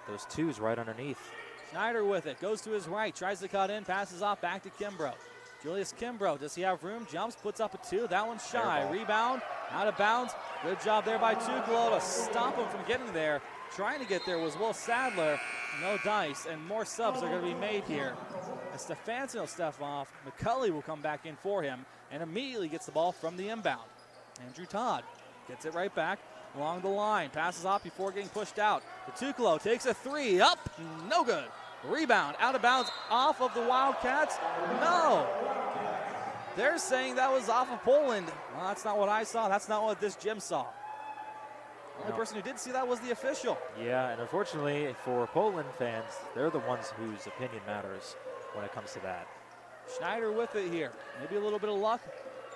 [SPEAKER 2] those twos right underneath.
[SPEAKER 1] Schneider with it, goes to his right, tries to cut in, passes off back to Kimbrough. Julius Kimbrough, does he have room? Jumps, puts up a 2. That one's shy. Rebound, out of bounds. Good job there by Tukalo to stop him from getting there. Trying to get there was Will Sadler. No dice, and more subs are going to be made here. As Stefanson will step off, McCulley will come back in for him and immediately gets the ball from the inbound. Andrew Todd gets it right back along the line. Passes off before getting pushed out. The Tukalo takes a 3. Up, no good. Rebound, out of bounds, off of the Wildcats. No. They're saying that was off of Poland. Well, that's not what I saw. That's not what this gym saw. The only person who did see that was the official.
[SPEAKER 2] Yeah, and unfortunately for Poland fans, they're the ones whose opinion matters when it comes to that.
[SPEAKER 1] Schneider with it here. Maybe a little bit of luck.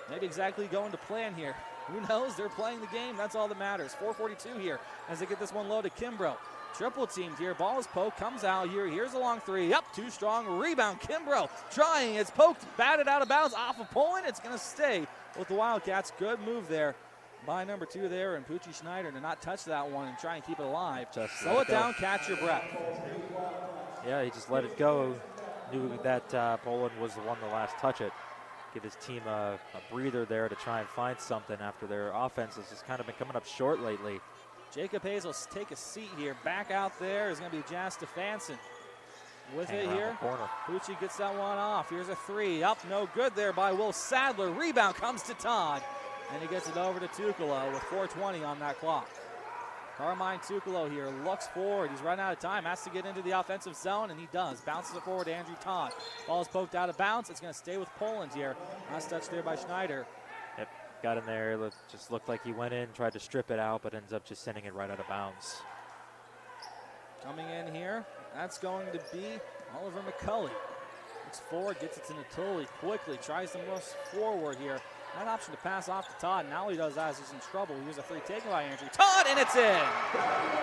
[SPEAKER 1] Maybe exactly going to plan here. Who knows? They're playing the game. That's all that matters. 4:42 here as they get this one low to Kimbrough. Triple teamed here. Ball is poked. Comes out here. Here's a long 3. Up, too strong. Rebound. Kimbrough trying. It's poked. Batted out of bounds off of Poland. It's going to stay with the Wildcats. Good move there by number 2 there, and Poochie Schneider to not touch that one and try and keep it alive.
[SPEAKER 2] Just
[SPEAKER 1] slow it down, catch your breath.
[SPEAKER 2] Yeah, he just let it go. Knew that Poland was the one to last touch it. Give his team a breather there to try and find something after their offense has just kind of been coming up short lately.
[SPEAKER 1] Jacob Hayes will take a seat here. Back out there is going to be Jas Stefansson. With
[SPEAKER 2] Hang
[SPEAKER 1] it
[SPEAKER 2] around
[SPEAKER 1] here,
[SPEAKER 2] the corner.
[SPEAKER 1] Pucci gets that one off. Here's a 3, up, no good there by Will Sadler. Rebound comes to Todd, and he gets it over to Tukalo with 4:20 on that clock. Carmine Tukalo here looks forward. He's running out of time, has to get into the offensive zone, and he does. Bounces it forward to Andrew Todd. Ball is poked out of bounds. It's going to stay with Poland here. Last touch there by Schneider.
[SPEAKER 2] Yep, got in there. Just looked like he went in, tried to strip it out, but ends up just sending it right out of bounds.
[SPEAKER 1] Coming in here, that's going to be Oliver McCulley. Looks forward, gets it to Natoli quickly, tries to move forward here. An option to pass off to Todd. Now he does that as he's in trouble. Here's a 3 taken by Andrew Todd, and it's in.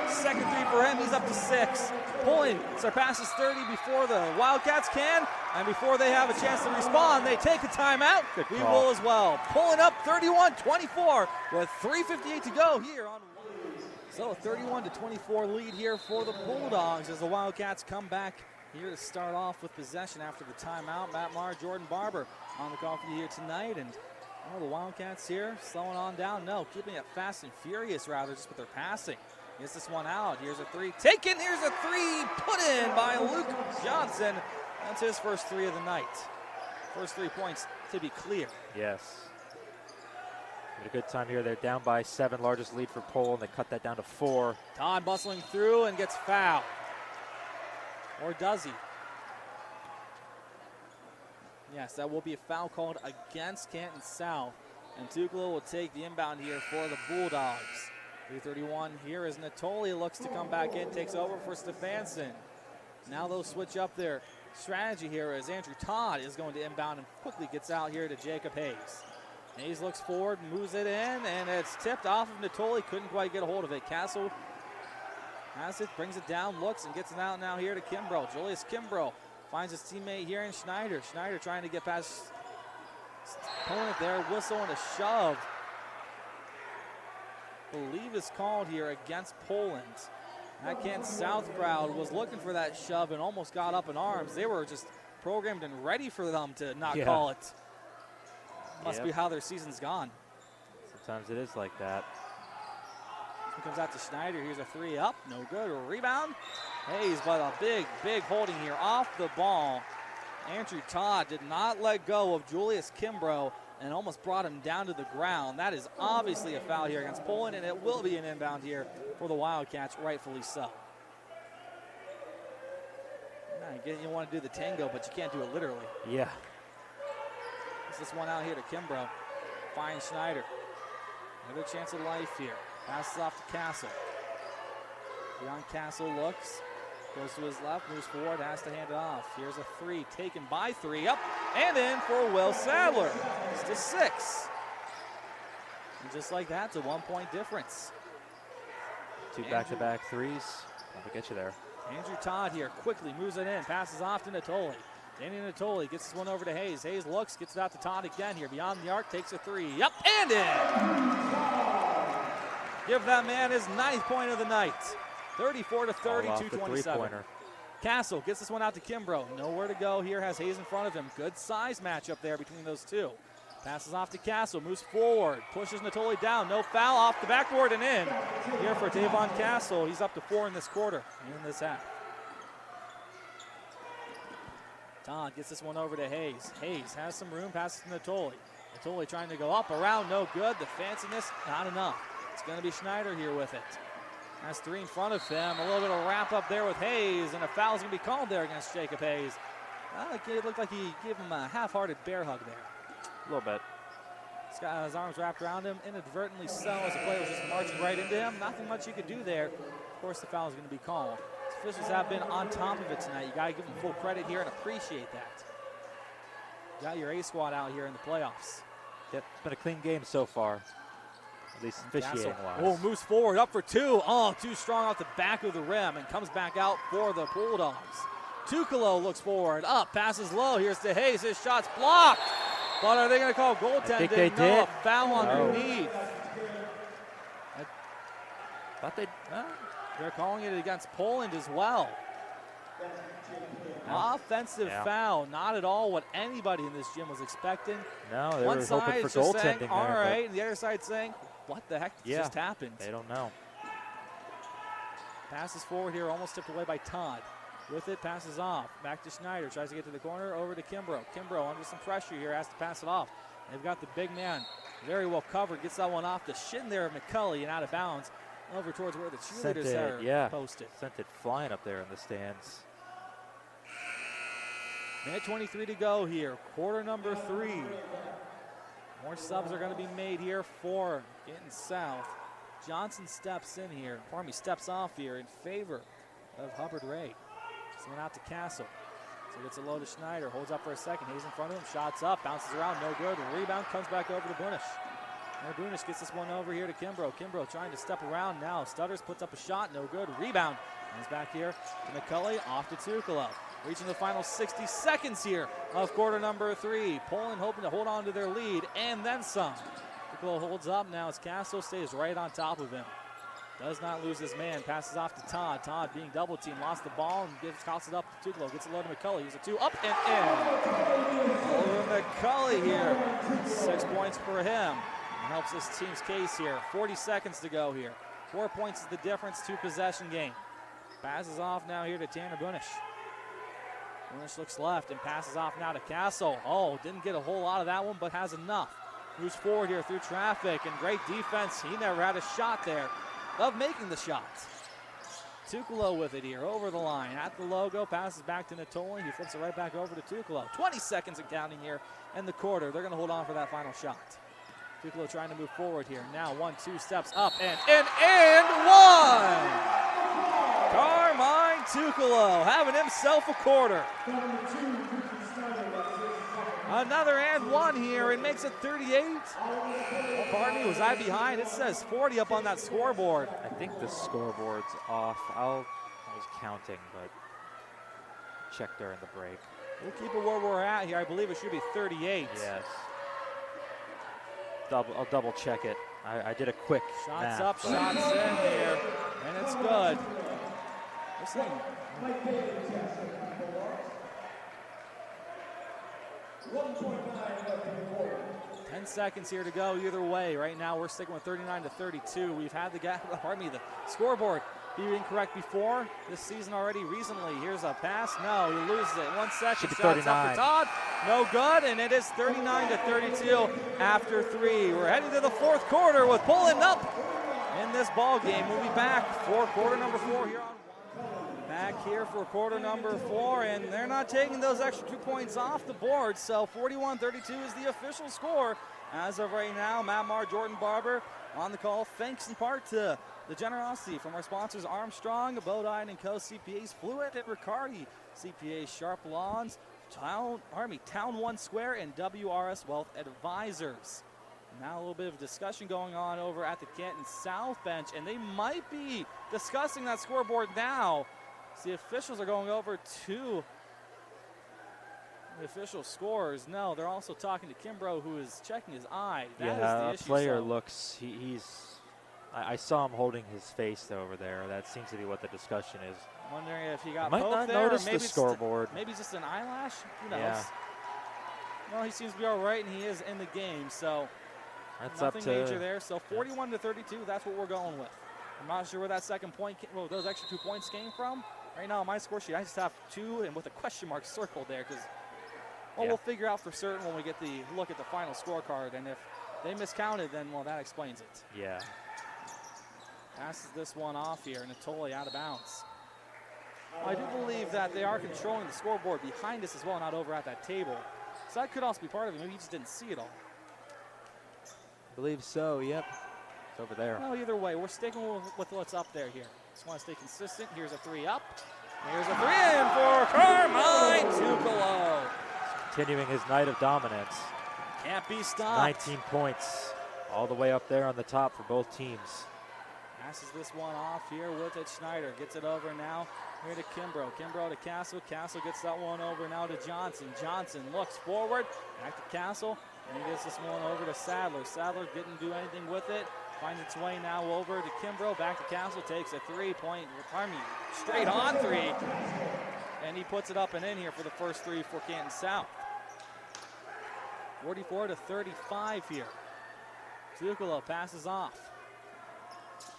[SPEAKER 1] Second 3 for him. He's up to 6. Poland surpasses 30 before the Wildcats can, and before they have a chance to respond, they take a timeout. We will as well. Pulling up 31-24 with 3:58 to go here on. So a 31-24 lead here for the Bulldogs as the Wildcats come back here to start off with possession after the timeout. Matt Maher, Jordan Barber on the call for you here tonight. And the Wildcats here slowing on down. No, keeping it fast and furious rather just with their passing. Gets this one out. Here's a 3 taken. Here's a 3 put in by Luke Johnson. That's his first 3 of the night. First 3 points to be clear.
[SPEAKER 2] Yes. Had a good time here. They're down by 7, largest lead for Poland. They cut that down to 4.
[SPEAKER 1] Todd bustling through and gets fouled. Or does he? Yes, that will be a foul called against Canton South. And Tukalo will take the inbound here for the Bulldogs. 3:31 here as Natoli looks to come back in, takes over for Stefansson. Now they'll switch up their strategy here as Andrew Todd is going to inbound and quickly gets out here to Jacob Hayes. Hayes looks forward, moves it in, and it's tipped off of Natoli. Couldn't quite get a hold of it. Castle has it, brings it down, looks, and gets it out now here to Kimbrough. Julius Kimbrough finds his teammate here in Schneider. Schneider trying to get past his opponent there. Whistle and a shove. I believe is called here against Poland. That Canton South crowd was looking for that shove and almost got up in arms. They were just programmed and ready for them to not call it. Must be how their season's gone.
[SPEAKER 2] Sometimes it is like that.
[SPEAKER 1] He comes out to Schneider. Here's a 3 up. No good. A rebound. Hayes, but a big holding here off the ball. Andrew Todd did not let go of Julius Kimbrough and almost brought him down to the ground. That is obviously a foul here against Poland, and it will be an inbound here for the Wildcats, rightfully so. You want to do the tango, but you can't do it literally.
[SPEAKER 2] Yeah.
[SPEAKER 1] This one out here to Kimbrough. Finds Schneider. Another chance of life here. Passes off to Castle. Beyond Castle looks. Goes to his left, moves forward, has to hand it off. Here's a 3 taken by 3. Up and in for Will Sadler. It's to 6. And just like that, it's a 1-point difference.
[SPEAKER 2] 2 back-to-back threes. That'll get you there.
[SPEAKER 1] Andrew Todd here quickly moves it in, passes off to Natoli. Danny Natoli gets this one over to Hayes. Hayes looks, gets it out to Todd again here. Beyond the arc, takes a 3. Up and in. Give that man his 9th point of the night. 34-30, 2:27. Castle gets this one out to Kimbrough. Nowhere to go here, has Hayes in front of him. Good size matchup there between those two. Passes off to Castle, moves forward, pushes Natoli down. No foul, off the backboard and in. Here for Tavon Castle. He's up to 4 in this quarter, in this half. Todd gets this one over to Hayes. Hayes has some room, passes to Natoli. Natoli trying to go up, around, no good. The fanciness, not enough. It's going to be Schneider here with it. Has 3 in front of him. A little bit of wrap up there with Hayes, and a foul's going to be called there against Jacob Hayes. It looked like he gave him a half-hearted bear hug there.
[SPEAKER 2] A little bit.
[SPEAKER 1] He's got his arms wrapped around him, inadvertently so, as the player was just marching right into him. Nothing much you could do there. Of course, the foul is going to be called. The officials have been on top of it tonight. You got to give them full credit here and appreciate that. You got your A squad out here in the playoffs.
[SPEAKER 2] Yep, it's been a clean game so far. At least officiating-wise.
[SPEAKER 1] Oh, moves forward, up for 2. Oh, too strong off the back of the rim and comes back out for the Bulldogs. Tukalo looks forward, up, passes low. Here's to Hayes. His shot's blocked. But are they going to call goaltending?
[SPEAKER 2] I think they
[SPEAKER 1] no,
[SPEAKER 2] did.
[SPEAKER 1] A foul underneath.
[SPEAKER 2] Thought
[SPEAKER 1] They're calling it against Poland as well. Offensive foul, not at all what anybody in this gym was expecting.
[SPEAKER 2] No, they
[SPEAKER 1] One
[SPEAKER 2] were
[SPEAKER 1] side
[SPEAKER 2] hoping for
[SPEAKER 1] just saying,
[SPEAKER 2] goaltending there.
[SPEAKER 1] all right, and the other side saying, what the heck just happened?
[SPEAKER 2] They don't know.
[SPEAKER 1] Passes forward here, almost tipped away by Todd. With it, passes off. Back to Schneider, tries to get to the corner, over to Kimbrough. Kimbrough under some pressure here, has to pass it off. They've got the big man very well covered, gets that one off the shin there of McCulley and out of bounds over towards where the cheerleaders are posted.
[SPEAKER 2] Sent it flying up there in the stands.
[SPEAKER 1] Minute 23 to go here, quarter number 3. More subs are going to be made here for Canton South. Johnson steps off here in favor of Hubbard Ray. Sent out to Castle. So gets it low to Schneider, holds up for a second. Hayes in front of him, shots up, bounces around, no good. Rebound comes back over to Bunish. And Bunish gets this one over here to Kimbrough. Kimbrough trying to step around now. Stutters, puts up a shot, no good. Rebound comes back here to McCulley, off to Tukalo. Reaching the final 60 seconds here of quarter number 3. Poland hoping to hold on to their lead and then some. Tukalo holds up now as Castle stays right on top of him. Does not lose his man, passes off to Todd. Todd being double teamed, lost the ball and tosses it up to Tukalo. Gets it low to McCulley. He's a 2 up and in. Over McCulley here. 6 points for him. And helps his team's case here. 40 seconds to go here. 4 points is the difference, 2 possession game. Passes off now here to Tanner Bunish. Bunish looks left and passes off now to Castle. Oh, didn't get a whole lot of that one, but has enough. Moves forward here through traffic and great defense. He never had a shot there of making the shots. Tukalo with it here, over the line, at the logo, passes back to Natoli. He flips it right back over to Tukalo. 20 seconds and counting here in the quarter. They're going to hold on for that final shot. Tukalo trying to move forward here. Now 1-2 steps up and one! Carmine Tukalo having himself a quarter. Another and one here, and makes it 38. Oh, pardon me, was I behind? It says 40 up on that scoreboard.
[SPEAKER 2] I think the scoreboard's off. I was counting, but check during the break.
[SPEAKER 1] We'll keep it where we're at here. I believe it should be 38.
[SPEAKER 2] Yes. I'll double check it. I did a quick
[SPEAKER 1] shots
[SPEAKER 2] math,
[SPEAKER 1] up, shots in here, and it's good. This thing. 10 seconds here to go either way. Right now we're sticking with 39 to 32. We've had the scoreboard be incorrect before this season already recently. Here's a pass. No, he loses it. 1 second. Shots up for Todd. No good, and it is 39 to 32 after 3. We're heading to the 4th quarter with Poland up in this ball game. We'll be back for quarter number 4 here on back here for quarter number 4, and they're not taking those extra 2 points off the board, so 41-32 is the official score as of right now. Matt Marr, Jordan Barber on the call, thanks in part to the generosity from our sponsors Armstrong, Bodine & Co. CPAs, Fluid and Riccardi CPAs, Sharp Lawns, Town One Square, and WRS Wealth Advisors. Now a little bit of discussion going on over at the Canton South bench, and they might be discussing that scoreboard now. So the officials are going over to the official scores. No, they're also talking to Kimbrough, who is checking his eye. That is the issue.
[SPEAKER 2] Player looks, I saw him holding his face over there. That seems to be what the discussion is.
[SPEAKER 1] Wondering if he got
[SPEAKER 2] might not notice the scoreboard.
[SPEAKER 1] Maybe just an eyelash. Who knows? Yeah. Well, he seems to be all right, and he is in the game. So
[SPEAKER 2] that's
[SPEAKER 1] nothing
[SPEAKER 2] up to
[SPEAKER 1] major there. So 41 to 32. That's what we're going with. I'm not sure where that second point, those extra 2 points came from. Right now on my score sheet, I just have 2 and with a question mark circled there because, we'll figure out for certain when we get the look at the final scorecard. And if they miscounted, then, that explains it.
[SPEAKER 2] Yeah.
[SPEAKER 1] Passes this one off here, Natoli out of bounds. I do believe that they are controlling the scoreboard behind us as well, not over at that table. So that could also be part of it. Maybe he just didn't see it all.
[SPEAKER 2] I believe so, yep. It's over there.
[SPEAKER 1] Well, either way, we're sticking with what's up there here. Just want to stay consistent. Here's a 3 up. Here's a 3 in for Carmine Tukalo.
[SPEAKER 2] Continuing his night of dominance.
[SPEAKER 1] Can't be stopped.
[SPEAKER 2] 19 points all the way up there on the top for both teams.
[SPEAKER 1] Passes this one off here with it. Schneider gets it over now here to Kimbrough. Kimbrough to Castle. Castle gets that one over now to Johnson. Johnson looks forward. Back to Castle. And he gets this one over to Sadler. Sadler didn't do anything with it. Finds its way now over to Kimbrough. Back to Castle. Takes a straight on three. And he puts it up and in here for the first three for Canton South. 44-35 here. Tuccolo passes off.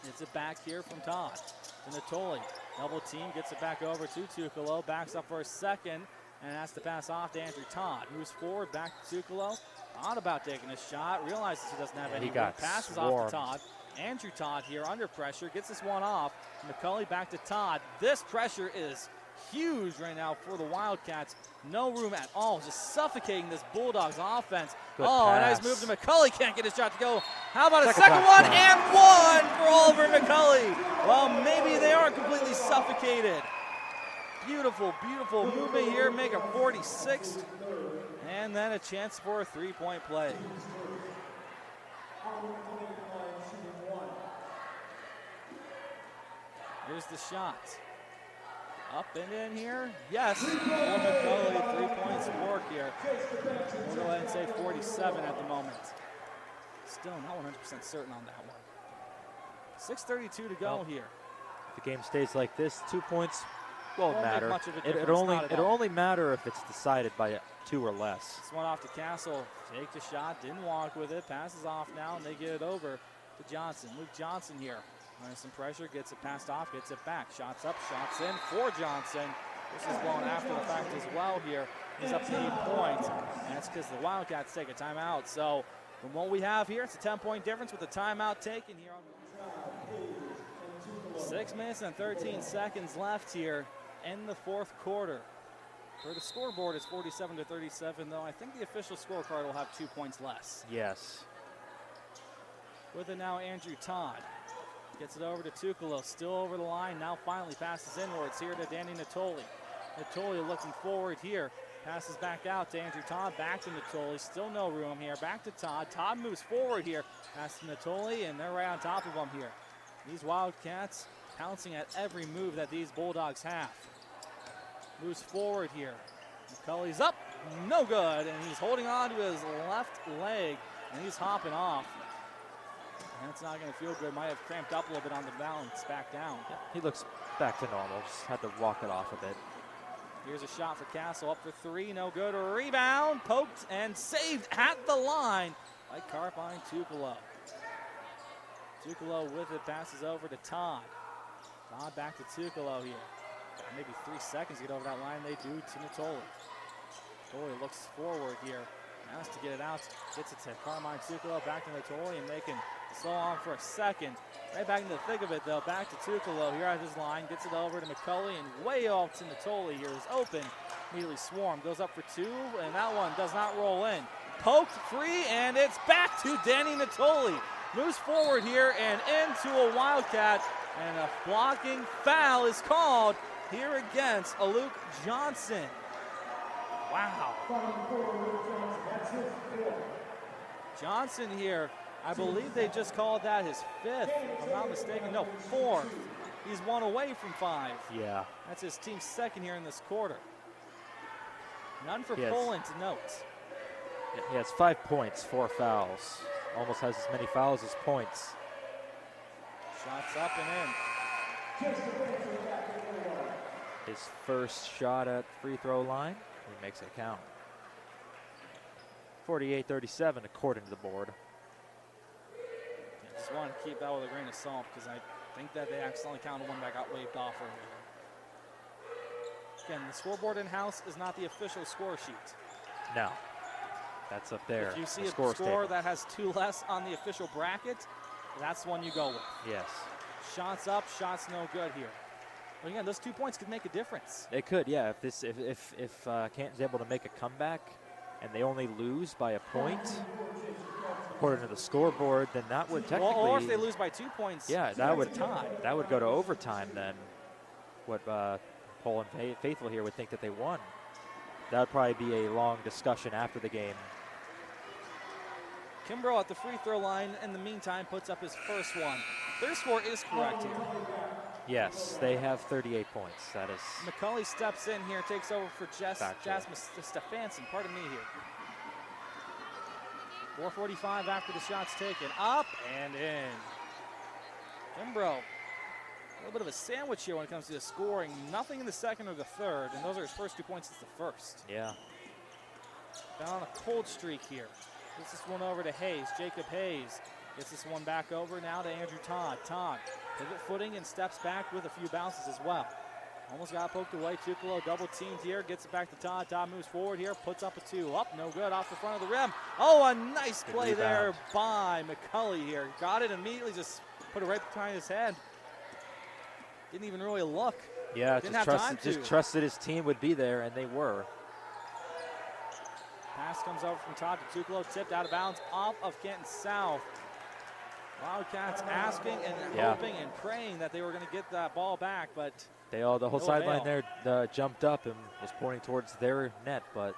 [SPEAKER 1] Gets it back here from Todd to Natoli. Double team, gets it back over to Tuccolo. Backs up for a second and has to pass off to Andrew Todd. Moves forward, back to Tuccolo. Thought about taking a shot, realizes he doesn't have any. Passes off to Todd. Andrew Todd here under pressure, gets this one off. McCulley back to Todd. This pressure is huge right now for the Wildcats. No room at all, just suffocating this Bulldogs offense.
[SPEAKER 2] Good
[SPEAKER 1] a
[SPEAKER 2] pass.
[SPEAKER 1] nice move to McCulley, can't get his shot to go. How about a second one and one for Oliver McCulley? Well, maybe they aren't completely suffocated. Beautiful, beautiful movement here, make it 46. And then a chance for a three-point play. Here's the shot. Up and in here. Yes, McCulley, 3 points work here. We'll go ahead and say 47 at the moment. Still not 100% certain on that one. 6:32 to go here.
[SPEAKER 2] If the game stays like this, 2 points won't matter.
[SPEAKER 1] Much of a
[SPEAKER 2] It'll only matter if it's decided by 2 or less.
[SPEAKER 1] This one off to Castle. Take the shot, didn't walk with it. Passes off now, and they get it over to Johnson. Luke Johnson here. Under some pressure, gets it passed off, gets it back. Shots up, shots in for Johnson. This is blown after the fact as well here. He's up to 8 points, and that's because the Wildcats take a timeout. So from what we have here, it's a 10-point difference with the timeout taken here. 6 minutes and 13 seconds left here in the fourth quarter. For the scoreboard, it's 47-37, though I think the official scorecard will have 2 points less.
[SPEAKER 2] Yes.
[SPEAKER 1] With it now, Andrew Todd. Gets it over to Tuccolo, still over the line, now finally passes inwards here to Danny Natoli. Natoli looking forward here, passes back out to Andrew Todd, back to Natoli, still no room here, back to Todd. Todd moves forward here, passes to Natoli, and they're right on top of him here. These Wildcats pouncing at every move that these Bulldogs have. Moves forward here. McCulley's up, no good, and he's holding on to his left leg, and he's hopping off. And it's not going to feel good. Might have cramped up a little bit on the balance back down.
[SPEAKER 2] Yeah, he looks back to normal. Just had to walk it off a bit.
[SPEAKER 1] Here's a shot for Castle. Up for three. No good. A rebound. Poked and saved at the line by Carpine Tuccolo. Tuccolo with it. Passes over to Todd. Todd back to Tuccolo here. Got maybe 3 seconds to get over that line. They do to Natoli. Natoli looks forward here. Has to get it out. Gets it to Carmine Tuccolo. Back to Natoli, and they can slow on for a second. Right back into the thick of it, though. Back to Tuccolo here at his line. Gets it over to McCulley, and way off to Natoli here is open. Immediately swarmed. Goes up for two, and that one does not roll in. Poked free, and it's back to Danny Natoli. Moves forward here and into a Wildcat, and a blocking foul is called here against Luke Johnson. Wow. Johnson here, I believe they just called that his fifth, if I'm not mistaken. No, fourth. He's one away from 5.
[SPEAKER 2] Yeah.
[SPEAKER 1] That's his team's second here in this quarter. None for Poland to note.
[SPEAKER 2] He has 5 points, 4 fouls. Almost has as many fouls as points.
[SPEAKER 1] Shots up and in.
[SPEAKER 2] His first shot at free throw line. He makes it count. 48-37 according to the board.
[SPEAKER 1] Just want to keep that with a grain of salt because I think that they accidentally counted one that got waved off earlier. Again, the scoreboard in-house is not the official score sheet.
[SPEAKER 2] No, that's up there.
[SPEAKER 1] If you see a score that has 2 less on the official bracket, that's the one you go with.
[SPEAKER 2] Yes.
[SPEAKER 1] Shots up, shots no good here. But again, those 2 points could make a difference.
[SPEAKER 2] It could, yeah. If Canton's able to make a comeback and they only lose by a point, according to the scoreboard, then that would technically.
[SPEAKER 1] Or if they lose by 2 points,
[SPEAKER 2] yeah, that would
[SPEAKER 1] tie.
[SPEAKER 2] That would go to overtime. Then, what Poland faithful here would think that they won. That would probably be a long discussion after the game.
[SPEAKER 1] Kimbrough at the free throw line in the meantime puts up his first one. Their score is correct here.
[SPEAKER 2] Yes, they have 38 points. That is.
[SPEAKER 1] McCulley steps in here, takes over for Jasmine Stefanson. Pardon me here. 4:45 after the shot's taken. Up and in. Kimbrough, a little bit of a sandwich here when it comes to the scoring. Nothing in the second or the third, and those are his first 2 points since the first.
[SPEAKER 2] Yeah.
[SPEAKER 1] Down on a cold streak here. Gets this one over to Hayes. Jacob Hayes gets this one back over now to Andrew Todd. Todd, pivot footing and steps back with a few bounces as well. Almost got poked away. Tuccolo double teamed here. Gets it back to Todd. Todd moves forward here. Puts up a 2. Up, no good. Off the front of the rim. Oh, a nice play there by McCulley here. Got it immediately. Just put it right behind his head. Didn't even really look.
[SPEAKER 2] Yeah, just trusted his team would be there, and they were.
[SPEAKER 1] Pass comes over from Todd to Tuccolo. Tipped out of bounds off of Canton South. Wildcats asking and hoping and praying that they were going to get that ball back, but
[SPEAKER 2] the whole sideline there jumped up and was pointing towards their net, but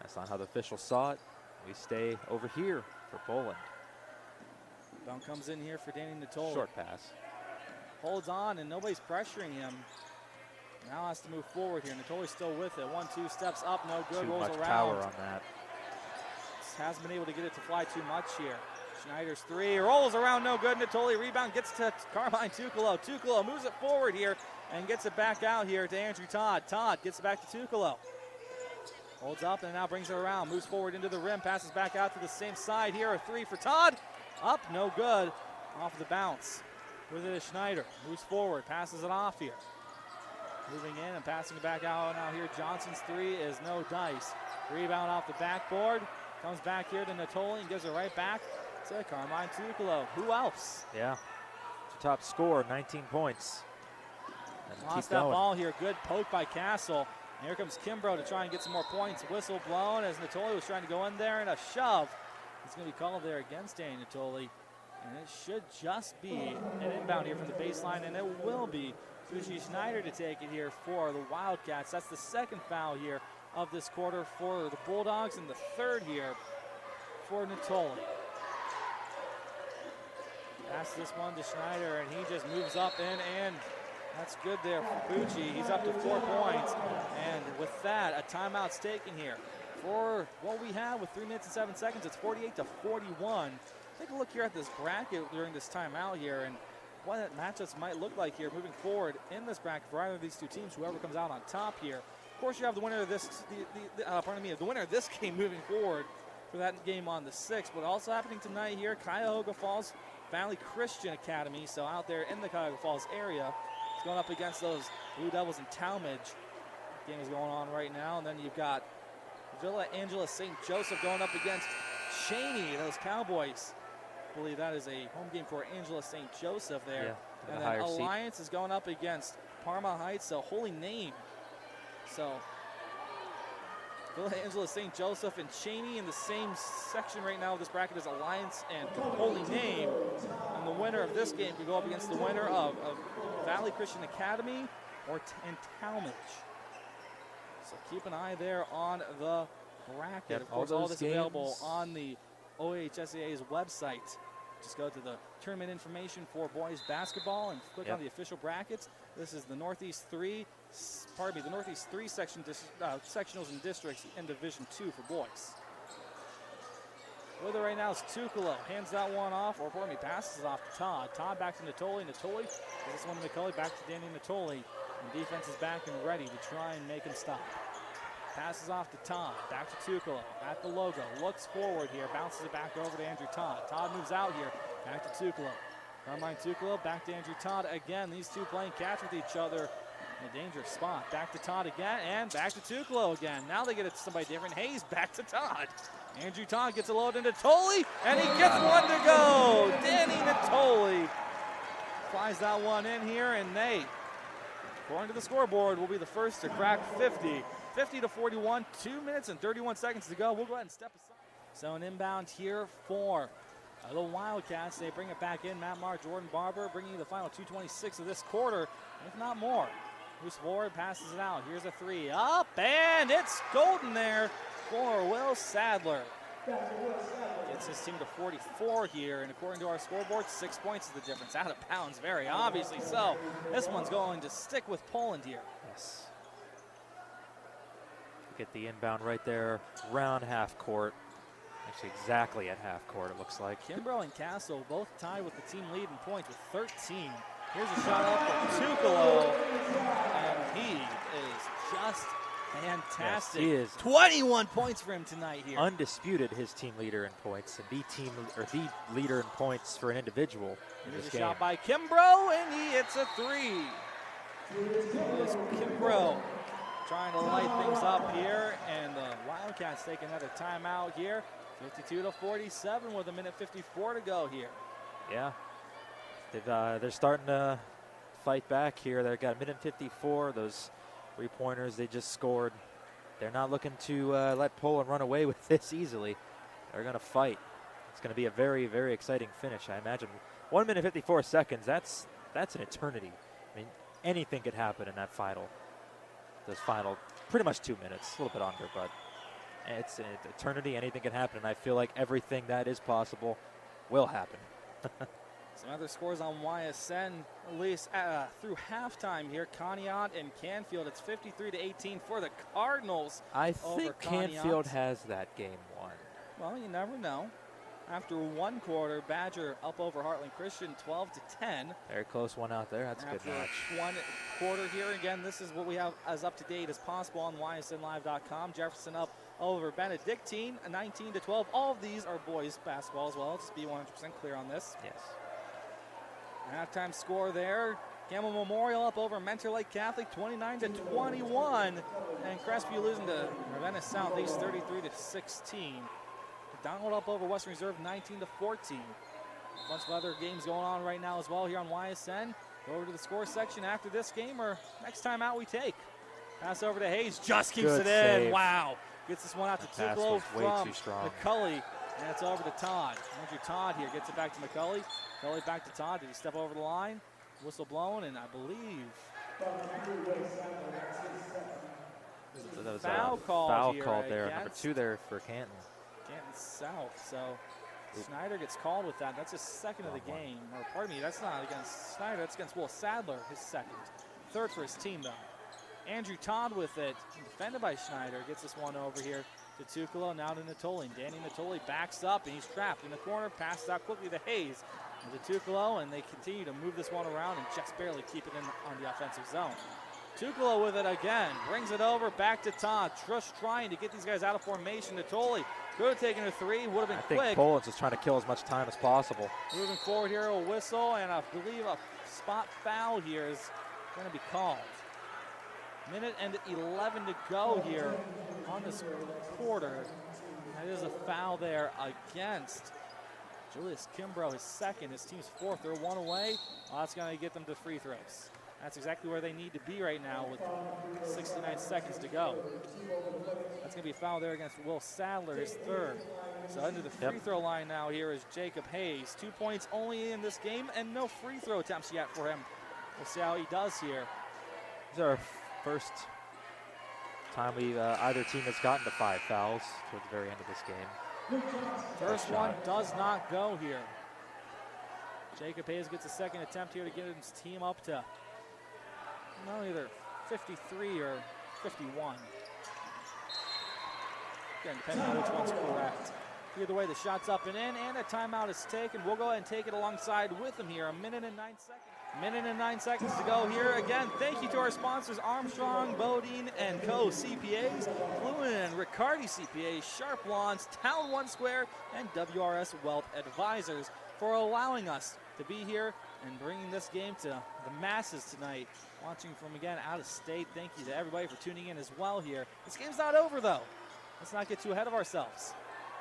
[SPEAKER 2] that's not how the officials saw it. We stay over here for Poland.
[SPEAKER 1] Down comes in here for Danny Natoli.
[SPEAKER 2] Short pass.
[SPEAKER 1] Holds on, and nobody's pressuring him. Now has to move forward here. Natoli's still with it. 1-2 steps up, no good. Rolls around. Too much
[SPEAKER 2] power on that.
[SPEAKER 1] Hasn't been able to get it to fly too much here. Schneider's 3 rolls around, no good. Natoli rebound gets to Carmine Tuccolo. Tuccolo moves it forward here and gets it back out here to Andrew Todd. Todd gets it back to Tuccolo. Holds up and now brings it around. Moves forward into the rim. Passes back out to the same side here. A 3 for Todd. Up, no good. Off the bounce. With it is Schneider. Moves forward. Passes it off here. Moving in and passing it back out now here. Johnson's 3 is no dice. Rebound off the backboard. Comes back here to Natoli and gives it right back to Carmine Tuccolo. Who else?
[SPEAKER 2] Yeah. Top scorer, 19 points.
[SPEAKER 1] Lost that ball here. Good poke by Castle. And here comes Kimbrough to try and get some more points. Whistle blown as Natoli was trying to go in there, and a shove. It's going to be called there against Danny Natoli. And it should just be an inbound here from the baseline, and it will be Fuji Schneider to take it here for the Wildcats. That's the second foul here of this quarter for the Bulldogs, and the third here for Natoli. Pass this one to Schneider, and he just moves up in, and that's good there for Fuji. He's up to 4 points, and with that, a timeout's taken here. For what we have with 3 minutes and 7 seconds, it's 48-41. Take a look here at this bracket during this timeout here and what matchups might look like here moving forward in this bracket for either of these two teams, whoever comes out on top here. Of course, you have the winner of this, the winner of this game moving forward for that game on the 6th. But also happening tonight here, Cuyahoga Falls Valley Christian Academy, so out there in the Cuyahoga Falls area, it's going up against those Blue Devils in Talmadge. Game is going on right now, and then you've got Villa Angela St. Joseph going up against Cheney, those Cowboys. I believe that is a home game for Angela St. Joseph there.
[SPEAKER 2] Yeah,
[SPEAKER 1] and then Alliance is going up against Parma Heights, so Holy Name. So Villa Angela St. Joseph and Cheney in the same section right now of this bracket as Alliance and Holy Name. And the winner of this game could go up against the winner of Valley Christian Academy and Talmadge. So keep an eye there on the bracket.
[SPEAKER 2] Yep,
[SPEAKER 1] of course, all this available on the OHSAA's website. Just go to the tournament information for boys basketball and click on the official brackets. This is the Northeast 3, the Northeast 3 sectionals and districts in Division 2 for boys. With it right now is Tuccolo. Hands that one off, or passes it off to Todd. Todd back to Natoli. Natoli gives this one to McCulley, back to Danny Natoli. And defense is back and ready to try and make him stop. Passes off to Todd, back to Tuccolo, at the logo, looks forward here, bounces it back over to Andrew Todd. Todd moves out here, back to Tuccolo. Carmine Tuccolo, back to Andrew Todd again. These two playing catch with each other in a dangerous spot. Back to Todd again, and back to Tuccolo again. Now they get it to somebody different. Hayes back to Todd. Andrew Todd gets a load into Natoli, and he gets one to go. Danny Natoli flies that one in here, and they, according to the scoreboard, will be the first to crack 50. 50-41, 2 minutes and 31 seconds to go. We'll go ahead and step aside. So an inbound here for the Wildcats. They bring it back in. Matt Marr, Jordan Barber bringing you the final 2:26 of this quarter, if not more. Moves forward, passes it out. Here's a 3. Up, and it's golden there for Will Sadler. Gets his team to 44 here, and according to our scoreboard, 6 points is the difference. Out of bounds, very obviously so. This one's going to stick with Poland here.
[SPEAKER 2] Yes. Get the inbound right there, round half court. Actually, exactly at half court, it looks like.
[SPEAKER 1] Kimbrough and Castle both tied with the team lead in points with 13. Here's a shot up for Tuccolo, and he is just fantastic.
[SPEAKER 2] Yes, he is
[SPEAKER 1] 21 points for him tonight here.
[SPEAKER 2] Undisputed his team leader in points and the leader in points for an individual in
[SPEAKER 1] Here's
[SPEAKER 2] this
[SPEAKER 1] a
[SPEAKER 2] game.
[SPEAKER 1] shot by Kimbrough, and he hits a three. Here's Kimbrough trying to light things up here, and the Wildcats take another timeout here. 52-47 with 1:54 to go here.
[SPEAKER 2] Yeah, they're starting to fight back here. They've got 1:54. Those 3-pointers they just scored. They're not looking to let Poland run away with this easily. They're going to fight. It's going to be a very, very exciting finish, I imagine. 1:54. That's an eternity. I mean, anything could happen in that final. This final, pretty much 2 minutes, a little bit under, but it's an eternity. Anything can happen, and I feel like everything that is possible will happen.
[SPEAKER 1] Some other scores on YSN, at least through halftime here. Conneaut and Canfield, it's 53-18 for the Cardinals.
[SPEAKER 2] I think Canfield has that game won.
[SPEAKER 1] Well, you never know. After one quarter, Badger up over Heartland Christian 12-10.
[SPEAKER 2] Very close one out there. That's a good match.
[SPEAKER 1] One quarter here. Again, this is what we have as up to date as possible on ysnlive.com. Jefferson up over Benedictine, 19-12. All of these are boys basketball as well. Just be 100% clear on this.
[SPEAKER 2] Yes.
[SPEAKER 1] Halftime score there. Campbell Memorial up over Mentor Lake Catholic, 29-21. And Crestview losing to Ravenna Southeast, 33-16. Donald up over Western Reserve, 19-14. A bunch of other games going on right now as well here on YSN. Go over to the score section after this game, or next time out we take. Pass over to Hayes, just keeps it in.
[SPEAKER 2] Save.
[SPEAKER 1] Wow. Gets this one out to Tuccolo from McCulley. And it's over to Todd. Andrew Todd here gets it back to McCulley. McCulley back to Todd. Did he step over the line? Whistle blown, and I believe
[SPEAKER 2] That was
[SPEAKER 1] foul called
[SPEAKER 2] foul
[SPEAKER 1] here,
[SPEAKER 2] called there. Number 2 there for Canton.
[SPEAKER 1] Canton South. So Schneider gets called with that. That's his second of the game. Or pardon me, that's not against Schneider. That's against Will Sadler, his second. Third for his team, though. Andrew Todd with it. Defended by Schneider. Gets this one over here to Tuccolo. Now to Natoli. Danny Natoli backs up, and he's trapped in the corner. Passes out quickly to Hayes. And to Tuccolo, and they continue to move this one around and just barely keep it in on the offensive zone. Tuccolo with it again. Brings it over. Back to Todd. Just trying to get these guys out of formation. Natoli could have taken a three. Would have been quick.
[SPEAKER 2] I think Poland's just trying to kill as much time as possible.
[SPEAKER 1] Moving forward here, a whistle, and I believe a spot foul here is going to be called. 1:11 to go here on this quarter. That is a foul there against Julius Kimbrough, his second, his team's fourth. They're one away. Well, that's going to get them to free throws. That's exactly where they need to be right now with 69 seconds to go. That's going to be a foul there against Will Sadler, his third. So under the free throw line now here is Jacob Hayes. 2 points only in this game and no free throw attempts yet for him. We'll see how he does here.
[SPEAKER 2] These are our first time either team has gotten to 5 fouls towards the very end of this game.
[SPEAKER 1] First one does not go here. Jacob Hayes gets a second attempt here to get his team up to either 53 or 51. Again, depending on which one's correct. Either way, the shot's up and in, and a timeout is taken. We'll go ahead and take it alongside with them here. 1:09. 1:09 to go here. Again, thank you to our sponsors, Armstrong, Bodine & Co. CPAs, Fluin, Riccardi CPAs, Sharp Lawns, Town One Square, and WRS Wealth Advisors for allowing us to be here and bringing this game to the masses tonight. Watching from, again, out of state. Thank you to everybody for tuning in as well here. This game's not over, though. Let's not get too ahead of ourselves.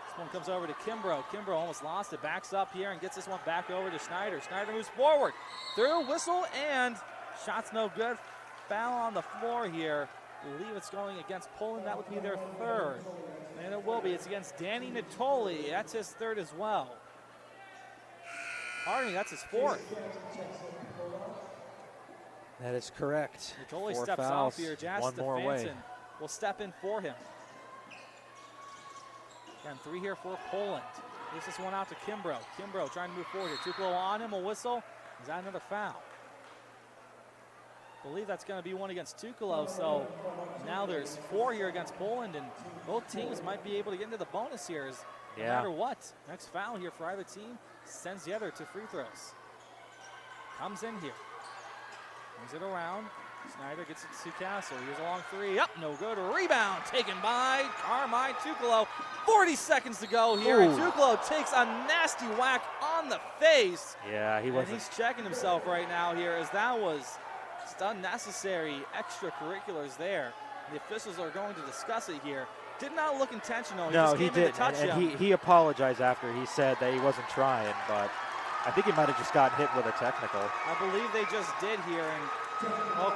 [SPEAKER 1] This one comes over to Kimbrough. Kimbrough almost lost it, backs up here and gets this one back over to Schneider. Schneider moves forward. Through, whistle, and shot's no good. Foul on the floor here. I believe it's going against Poland. That would be their third. And it will be. It's against Danny Natoli. That's his third as well. Pardon me, that's his fourth.
[SPEAKER 2] That is correct.
[SPEAKER 1] Natoli
[SPEAKER 2] 4
[SPEAKER 1] steps
[SPEAKER 2] fouls,
[SPEAKER 1] off here. Jas
[SPEAKER 2] one more away.
[SPEAKER 1] Stefanson will step in for him. Again, 3 here for Poland. Gets this one out to Kimbrough. Kimbrough trying to move forward here. Tuccolo on him, a whistle. Is that another foul? I believe that's going to be one against Tuccolo. So now there's 4 here against Poland, and both teams might be able to get into the bonus here as no matter what. Next foul here for either team sends the other to free throws. Comes in here. Brings it around. Snyder gets it to Castle. Here's a long three. Up, no good. Rebound taken by Carmine Tucolo. 40 seconds to go here. And Tucolo takes a nasty whack on the face.
[SPEAKER 2] Yeah,
[SPEAKER 1] he's checking himself right now here, as that was just unnecessary extracurriculars there. The officials are going to discuss it here. Did not look intentional.
[SPEAKER 2] He did. And he apologized after. He said that he wasn't trying, but I think he might have just gotten hit with a technical.
[SPEAKER 1] I believe they just did here, and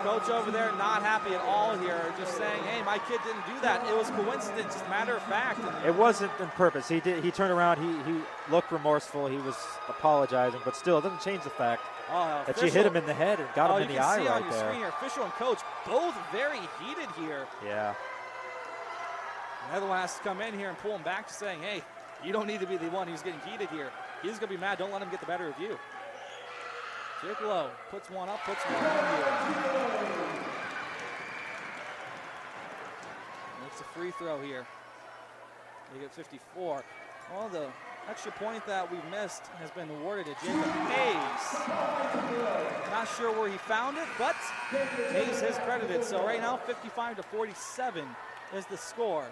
[SPEAKER 1] coach over there not happy at all here, just saying, hey, my kid didn't do that. It was coincidence, just matter of fact.
[SPEAKER 2] It wasn't on purpose. He turned around, he looked remorseful, he was apologizing, but still, it doesn't change the fact that you hit him in the head and got him in the eye right there. You can see on your screen here, official and coach
[SPEAKER 1] both very heated here.
[SPEAKER 2] Yeah.
[SPEAKER 1] The other one has to come in here and pull him back, just saying, hey, you don't need to be the one who's getting heated here. He's going to be mad. Don't let him get the better of you. Tucolo puts one up, puts one in here. Makes a free throw here. They get 54. Well, the extra point that we missed has been awarded to Jacob Hayes. Not sure where he found it, but Hayes is credited. So right now, 55-47 is the score.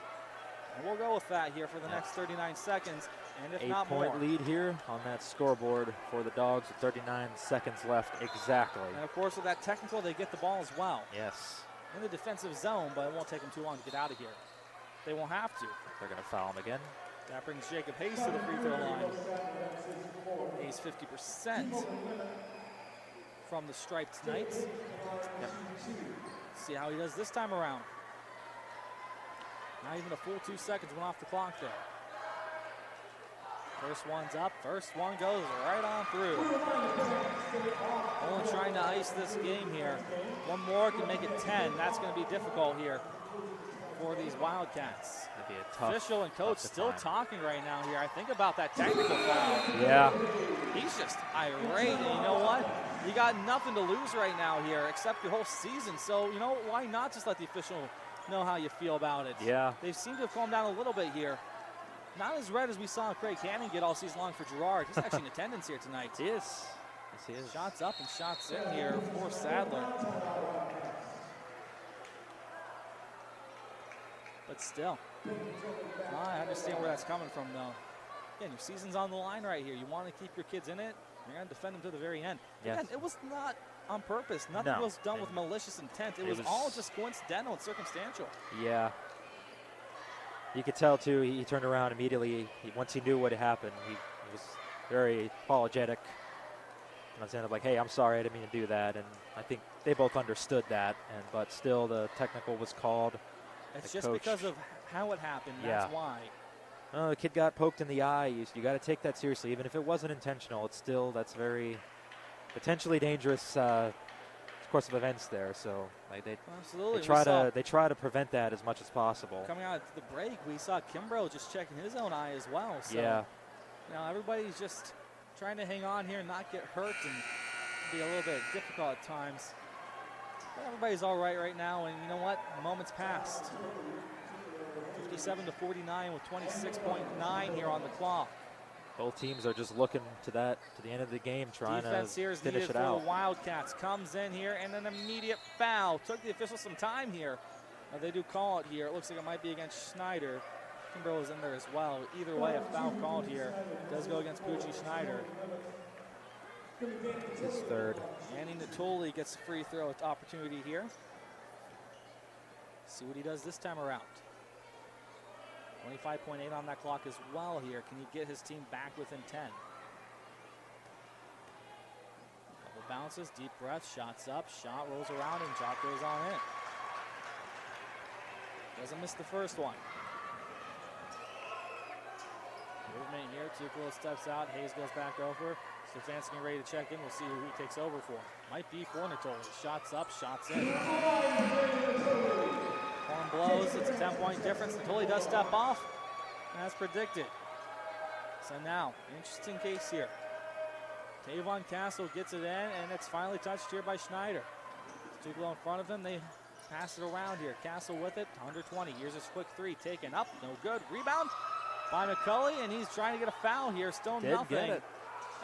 [SPEAKER 1] And we'll go with that here for the next 39 seconds, and if not more.
[SPEAKER 2] 8-point lead here on that scoreboard for the Dogs with 39 seconds left exactly.
[SPEAKER 1] And of course, with that technical, they get the ball as well.
[SPEAKER 2] Yes.
[SPEAKER 1] In the defensive zone, but it won't take them too long to get out of here. They won't have to.
[SPEAKER 2] They're going to foul him again.
[SPEAKER 1] That brings Jacob Hayes to the free throw line. Hayes 50% from the stripe tonight. Yep. See how he does this time around. Not even a full 2 seconds went off the clock there. First one's up, first one goes right on through. Only trying to ice this game here. One more can make it 10. That's going to be difficult here for these Wildcats.
[SPEAKER 2] That'd be a tough,
[SPEAKER 1] official and coach still talking right now here. I think about that technical foul.
[SPEAKER 2] Yeah.
[SPEAKER 1] He's just irate, and you know what? You got nothing to lose right now here except your whole season. So, you know, why not just let the official know how you feel about it?
[SPEAKER 2] Yeah.
[SPEAKER 1] They seem to have calmed down a little bit here. Not as red as we saw Craig Cannon get all season long for Girard. He's actually in attendance here tonight.
[SPEAKER 2] He is. Yes, he is.
[SPEAKER 1] Shots up and shots in here for Sadler. But still, I understand where that's coming from, though. Again, your season's on the line right here. You want to keep your kids in it. You're going to defend them to the very end.
[SPEAKER 2] Yes.
[SPEAKER 1] Again, it was not on purpose. Nothing was done with malicious intent. It was all just coincidental and circumstantial.
[SPEAKER 2] Yeah. You could tell, too, he turned around immediately. Once he knew what had happened, he was very apologetic. And I was like, hey, I'm sorry, I didn't mean to do that. And I think they both understood that. But still, the technical was called.
[SPEAKER 1] It's just because of how it happened. That's why.
[SPEAKER 2] Oh, the kid got poked in the eye. You got to take that seriously. Even if it wasn't intentional, it's still, that's very potentially dangerous course of events there. So they try to prevent that as much as possible.
[SPEAKER 1] Coming out of the break, we saw Kimbrough just checking his own eye as well. So, you know, everybody's just trying to hang on here and not get hurt, and be a little bit difficult at times. But everybody's all right now, and you know what? The moment's passed. 57-49 with 26.9 here on the clock.
[SPEAKER 2] Both teams are just looking to the end of the game, trying
[SPEAKER 1] Defense
[SPEAKER 2] to
[SPEAKER 1] here is
[SPEAKER 2] finish it
[SPEAKER 1] for
[SPEAKER 2] out.
[SPEAKER 1] The Wildcats comes in here, and an immediate foul. Took the officials some time here. They do call it here. It looks like it might be against Schneider. Kimbrough is in there as well. Either way, a foul called here. It does go against Poochie Schneider.
[SPEAKER 2] It's his third.
[SPEAKER 1] Manny Natoli gets a free throw opportunity here. See what he does this time around. 25.8 on that clock as well here. Can he get his team back within 10? Couple bounces, deep breath, shots up, shot rolls around, and shot goes on in. Doesn't miss the first one. Movement here, Tucolo steps out, Hayes goes back over. Stefanski ready to check in. We'll see who he takes over for. Might be for Natoli. Shots up, shots in. Horn blows, it's a 10-point difference. Natoli does step off, as predicted. So now, interesting case here. Tavon Castle gets it in, and it's finally touched here by Schneider. Tucolo in front of him, they pass it around here. Castle with it, under 20. Here's his quick three, taken up, no good. Rebound, by McCulley, and he's trying to get a foul here. Still nothing.
[SPEAKER 2] Get it.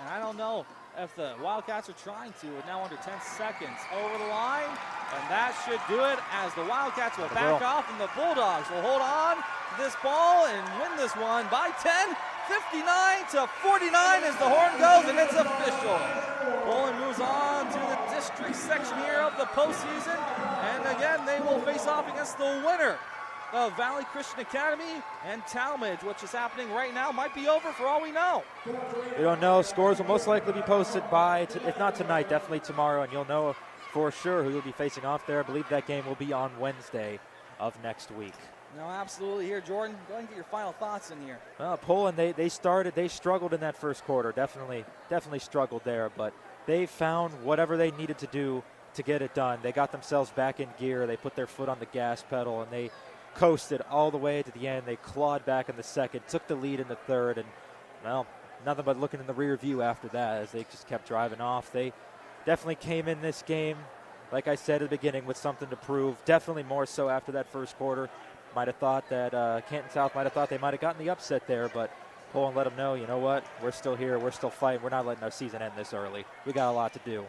[SPEAKER 1] And I don't know if the Wildcats are trying to, with now under 10 seconds. Over the line, and that should do it as the Wildcats will back off, and the Bulldogs will hold on to this ball and win this one by 10. 59-49 as the horn goes, and it's official. Poland moves on to the district section here of the postseason, and again, they will face off against the winner of Valley Christian Academy and Talmadge, which is happening right now. Might be over for all we know.
[SPEAKER 2] We don't know. Scores will most likely be posted by, if not tonight, definitely tomorrow, and you'll know for sure who you'll be facing off there. I believe that game will be on Wednesday of next week.
[SPEAKER 1] No, absolutely. Here, Jordan, go ahead and get your final thoughts in here.
[SPEAKER 2] Well, Poland, they struggled in that first quarter. Definitely struggled there, but they found whatever they needed to do to get it done. They got themselves back in gear. They put their foot on the gas pedal, and they coasted all the way to the end. They clawed back in the second, took the lead in the third, and, well, nothing but looking in the rear view after that as they just kept driving off. They definitely came in this game, like I said at the beginning, with something to prove. Definitely more so after that first quarter. Might have thought that Canton South might have thought they might have gotten the upset there, but Poland let them know, you know what, we're still here, we're still fighting, we're not letting our season end this early. We got a lot to do.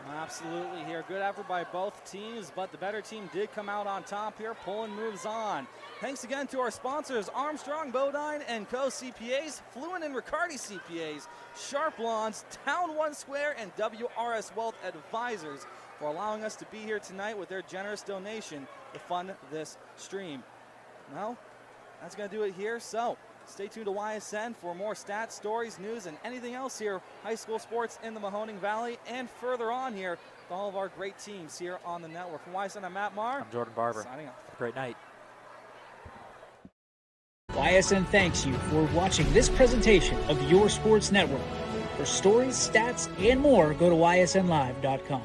[SPEAKER 1] Absolutely here. Good effort by both teams, but the better team did come out on top here. Poland moves on. Thanks again to our sponsors, Armstrong, Bodine & Co. CPAs, Fluent and Riccardi CPAs, Sharp Lawns, Town One Square, and WRS Wealth Advisors for allowing us to be here tonight with their generous donation to fund this stream. Well, that's going to do it here. So stay tuned to YSN for more stats, stories, news, and anything else here, high school sports in the Mahoning Valley, and further on here with all of our great teams here on the network. From YSN, I'm Matt Marr.
[SPEAKER 2] I'm Jordan Barber.
[SPEAKER 1] Signing off.
[SPEAKER 2] Great night.
[SPEAKER 3] YSN thanks you for watching this presentation of your sports network. For stories, stats, and more, go to ysnlive.com.